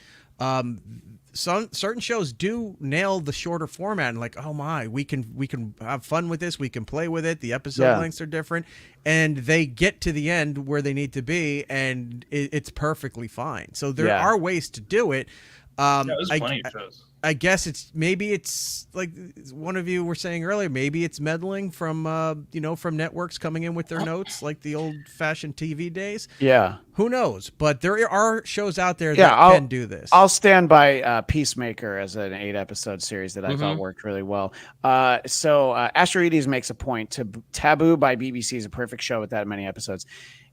Some certain shows do nail the shorter format, and like, oh my, we can have fun with this, we can play with it. The episode lengths are different, and they get to the end where they need to be, and it's perfectly fine. So there are ways to do it. There's plenty of shows. I guess it's like one of you were saying earlier. Maybe it's meddling from from networks coming in with their notes like the old-fashioned TV days. Yeah, who knows? But there are shows out there that can do this. I'll stand by Peacemaker as an 8-episode series that I thought worked really well. So Asteroides makes a point. Taboo by BBC is a perfect show with that many episodes.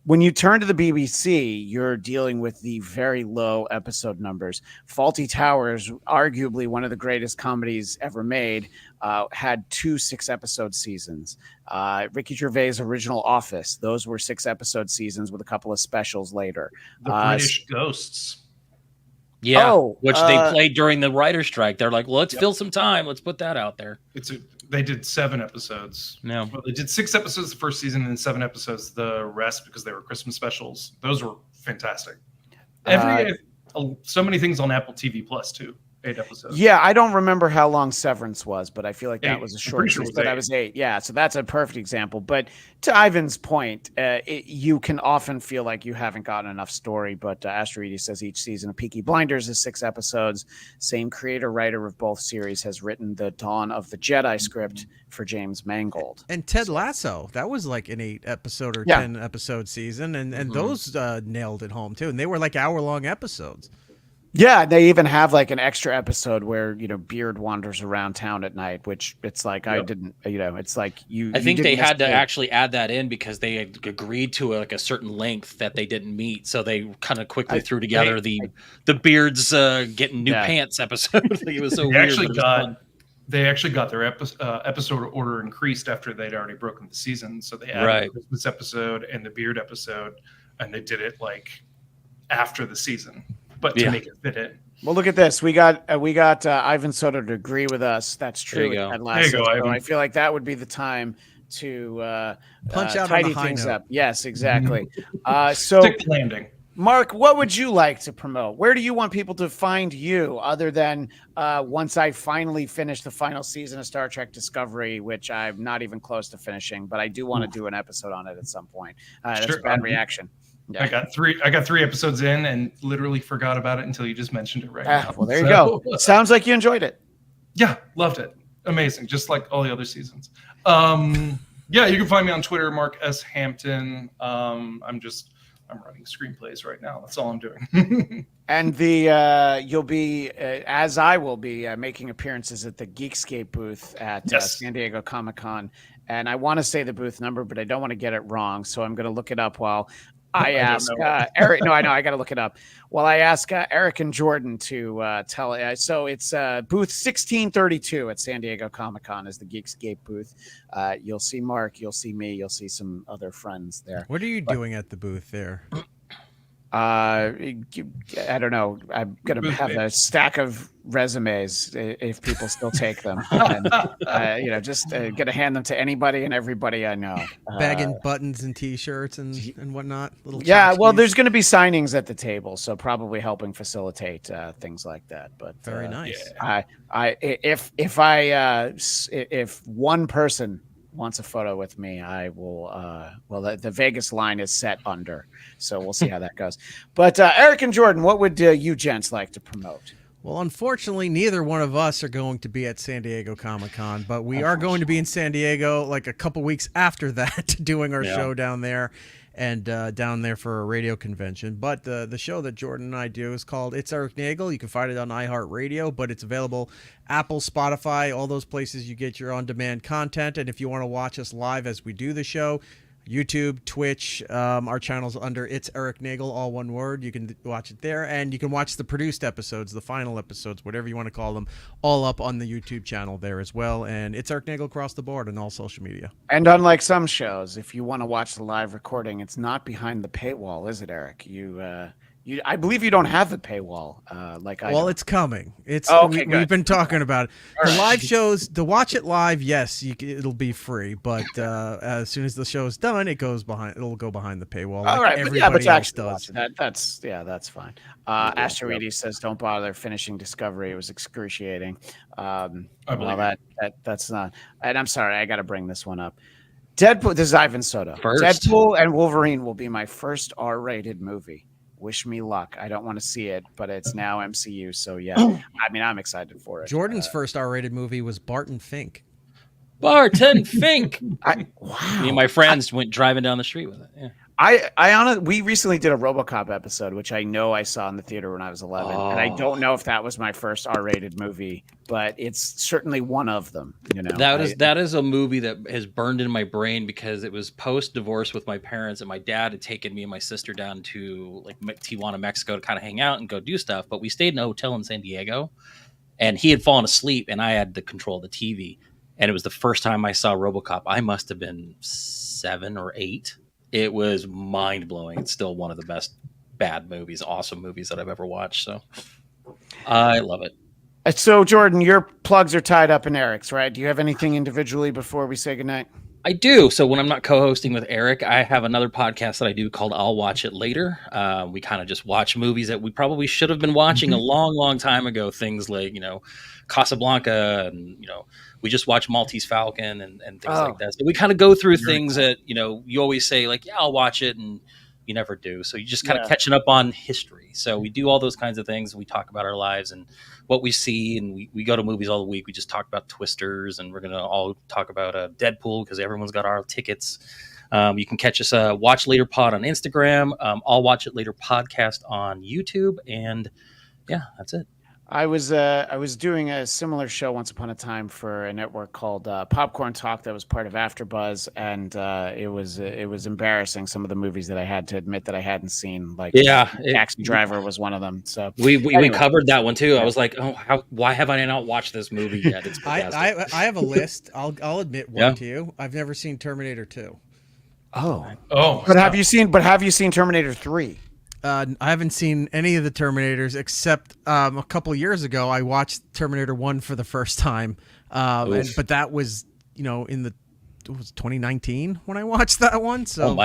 When you turn to the BBC, you're dealing with the very low episode numbers. Fawlty Towers, arguably one of the greatest comedies ever made, had 2 6-episode seasons. Ricky Gervais' original Office, those were 6-episode seasons with a couple of specials later. The British Ghosts. Yeah, which they played during the writer's strike. They're like, well, let's fill some time. Let's put that out there. They did 7 episodes. No, well, they did 6 episodes the first season and then 7 episodes the rest because they were Christmas specials. Those were fantastic. So many things on Apple TV Plus too. 8 episodes. Yeah, I don't remember how long Severance was, but I feel like that 8. was a short season. Sure but that was 8. Yeah, so that's a perfect example. But to Ivan's point, you can often feel like you haven't gotten enough story. But Asteroides says each season of Peaky Blinders is 6 episodes. Same creator-writer of both series has written the Dawn of the Jedi script for James Mangold. And Ted Lasso, that was like an 8-episode or 10-episode season, and those nailed it home too. And they were like hour-long episodes. Yeah, they even have like an extra episode where Beard wanders around town at night, which it's like I didn't, it's like you. I think they had to actually add that in because they had agreed to a certain length that they didn't meet, so they kind of quickly threw together the Beards getting new pants episode. It was so weird. They actually got their episode order increased after they'd already broken the season, so they added the Christmas episode and the Beard episode, and they did it like after the season. But to make it fit in. Well, look at this. We got Ivan Soto to agree with us. That's true. There you go, Ivan. I feel like that would be the time to punch out tidy on the high things note. up. Yes, exactly. So, stick landing. Mark, what would you like to promote? Where do you want people to find you other than once I finally finish the final season of Star Trek Discovery, which I'm not even close to finishing, but I do want to do an episode on it at some point. That's a bad reaction. Yeah. I got 3 episodes in and literally forgot about it until you just mentioned it right now. Well, there you go. Sounds like you enjoyed it. Yeah, loved it. Amazing, just like all the other seasons. Yeah, you can find me on Twitter, Mark S. Hampton. I'm running screenplays right now. That's all I'm doing. And you'll be, as I will be, making appearances at the Geekscape booth at San Diego Comic-Con. And I want to say the booth number, but I don't want to get it wrong. So I'm going to look it up while I ask Eric. No, I know. I got to look it up. Well, I ask Erik and Jordan to tell. So it's booth 1632 at San Diego Comic-Con is the Geekscape booth. You'll see Mark. You'll see me. You'll see some other friends there. What are you doing at the booth there? I don't know. I'm going to have a stack of resumes if people still take them. And, just going to hand them to anybody and everybody I know. Bagging buttons and T-shirts and whatnot. Well, there's going to be signings at the table, so probably helping facilitate things like that. But very nice. If one person wants a photo with me, I will. The Vegas line is set under, so we'll see how that goes. But Erik and Jordan, what would you gents like to promote? Well, unfortunately, neither one of us are going to be at San Diego Comic-Con, but we are going to be in San Diego like a couple weeks after that, doing our show down there. And down there for a radio convention. But the show that Jordan and I do is called It's Erik Nagel. You can find it on iHeartRadio, but it's available Apple, Spotify, all those places you get your on-demand content. And if you want to watch us live as we do the show, YouTube, Twitch, our channel's under It's Erik Nagel, all one word. You can watch it there, and you can watch the produced episodes, the final episodes, whatever you want to call them, all up on the YouTube channel there as well. And It's Erik Nagel across the board on all social media. And unlike some shows, if you want to watch the live recording, it's not behind the paywall, is it, Erik? I believe you don't have the paywall like I do. Well, it's coming. We've been talking about it. The live shows, to watch it live, yes, it'll be free. But as soon as the show's done, it'll go behind the paywall. All right, everybody else does. That's fine. Asteroides says, "Don't bother finishing Discovery. It was excruciating." That's not. And I'm sorry, I got to bring this one up. Deadpool. This is Ivan Soto. First. Deadpool and Wolverine will be my first R-rated movie. wish me luck. I don't want to see it, but it's now MCU. So yeah, I mean, I'm excited for it. Jordan's first R-rated movie was Barton Fink. Barton Fink. Wow. Me and my friends went driving down the street with it. Yeah. I honestly, we recently did a RoboCop episode, which I know I saw in the theater when I was 11, and I don't know if that was my first R-rated movie, but it's certainly one of them. You know, that is a movie that has burned in my brain because it was post-divorce with my parents, and my dad had taken me and my sister down to like Tijuana, Mexico, to kind of hang out and go do stuff. But we stayed in a hotel in San Diego, and he had fallen asleep, and I had the control of the TV, and it was the first time I saw RoboCop. I must have been 7 or 8. It was mind-blowing. It's still one of the best awesome movies that I've ever watched. So I love it. So, Jordan, your plugs are tied up in Eric's, right? Do you have anything individually before we say goodnight? I do. So when I'm not co-hosting with Erik, I have another podcast that I do called I'll Watch It Later. We kind of just watch movies that we probably should have been watching a long, long time ago. Things like, Casablanca, and, we just watched Maltese Falcon and things like that. So we kind of go through things that, you always say like, yeah, I'll watch it. And you never do. So you just kind of catching up on history. So we do all those kinds of things. We talk about our lives and what we see. And we go to movies all the week. We just talk about Twisters, and we're going to all talk about Deadpool because everyone's got our tickets. You can catch us Watch Later Pod on Instagram. I'll Watch It Later podcast on YouTube. And yeah, that's it. I was doing a similar show once upon a time for a network called Popcorn Talk that was part of AfterBuzz, and it was embarrassing, some of the movies that I had to admit that I hadn't seen. Like, Taxi Driver was one of them. So we covered that one too. I was like, why have I not watched this movie yet? It's fantastic. I have a list. I'll admit one to you. I've never seen Terminator 2. But have you seen Terminator 3? I haven't seen any of the Terminators except a couple years ago. I watched Terminator 1 for the first time, but that was it was 2019 when I watched that one. So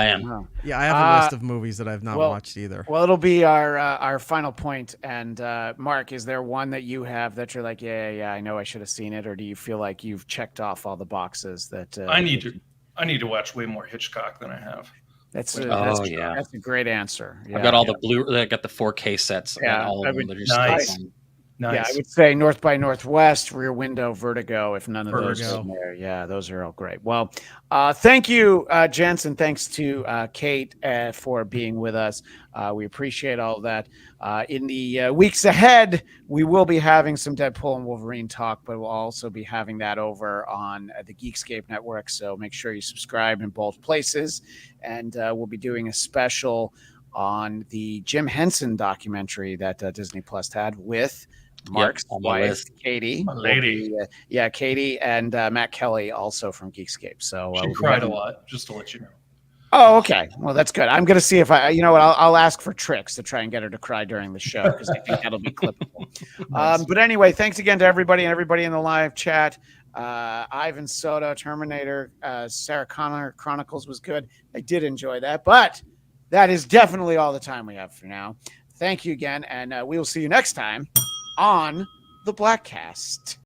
yeah, I have a list of movies that I've not watched either. Well, it'll be our final point. And Mark, is there one that you have that you're like, yeah, I know I should have seen it, or do you feel like you've checked off all the boxes that I need to watch way more Hitchcock than I have. That's a great answer. Yeah, I've got all I got the 4K sets. Yeah, all of them. Nice. Yeah, I would say North by Northwest, Rear Window, Vertigo. If none of those are there, yeah, those are all great. Well, thank you, gents, and thanks to Kate for being with us. We appreciate all of that. In the weeks ahead, we will be having some Deadpool and Wolverine talk, but we'll also be having that over on the Geekscape Network. So make sure you subscribe in both places, and we'll be doing a special on the Jim Henson documentary that Disney Plus had with Mark's wife, Katie, my lady. Katie and Matt Kelly, also from Geekscape. So she cried a lot, just to let you know. Oh, okay. Well, that's good. I'm going to see if I'll ask for tricks to try and get her to cry during the show, because I think that'll be clippable. Nice. But anyway, thanks again to everybody and everybody in the live chat. Ivan Soto, Terminator, Sarah Connor Chronicles was good. I did enjoy that, but that is definitely all the time we have for now. Thank you again, and we will see you next time on the Bladcast.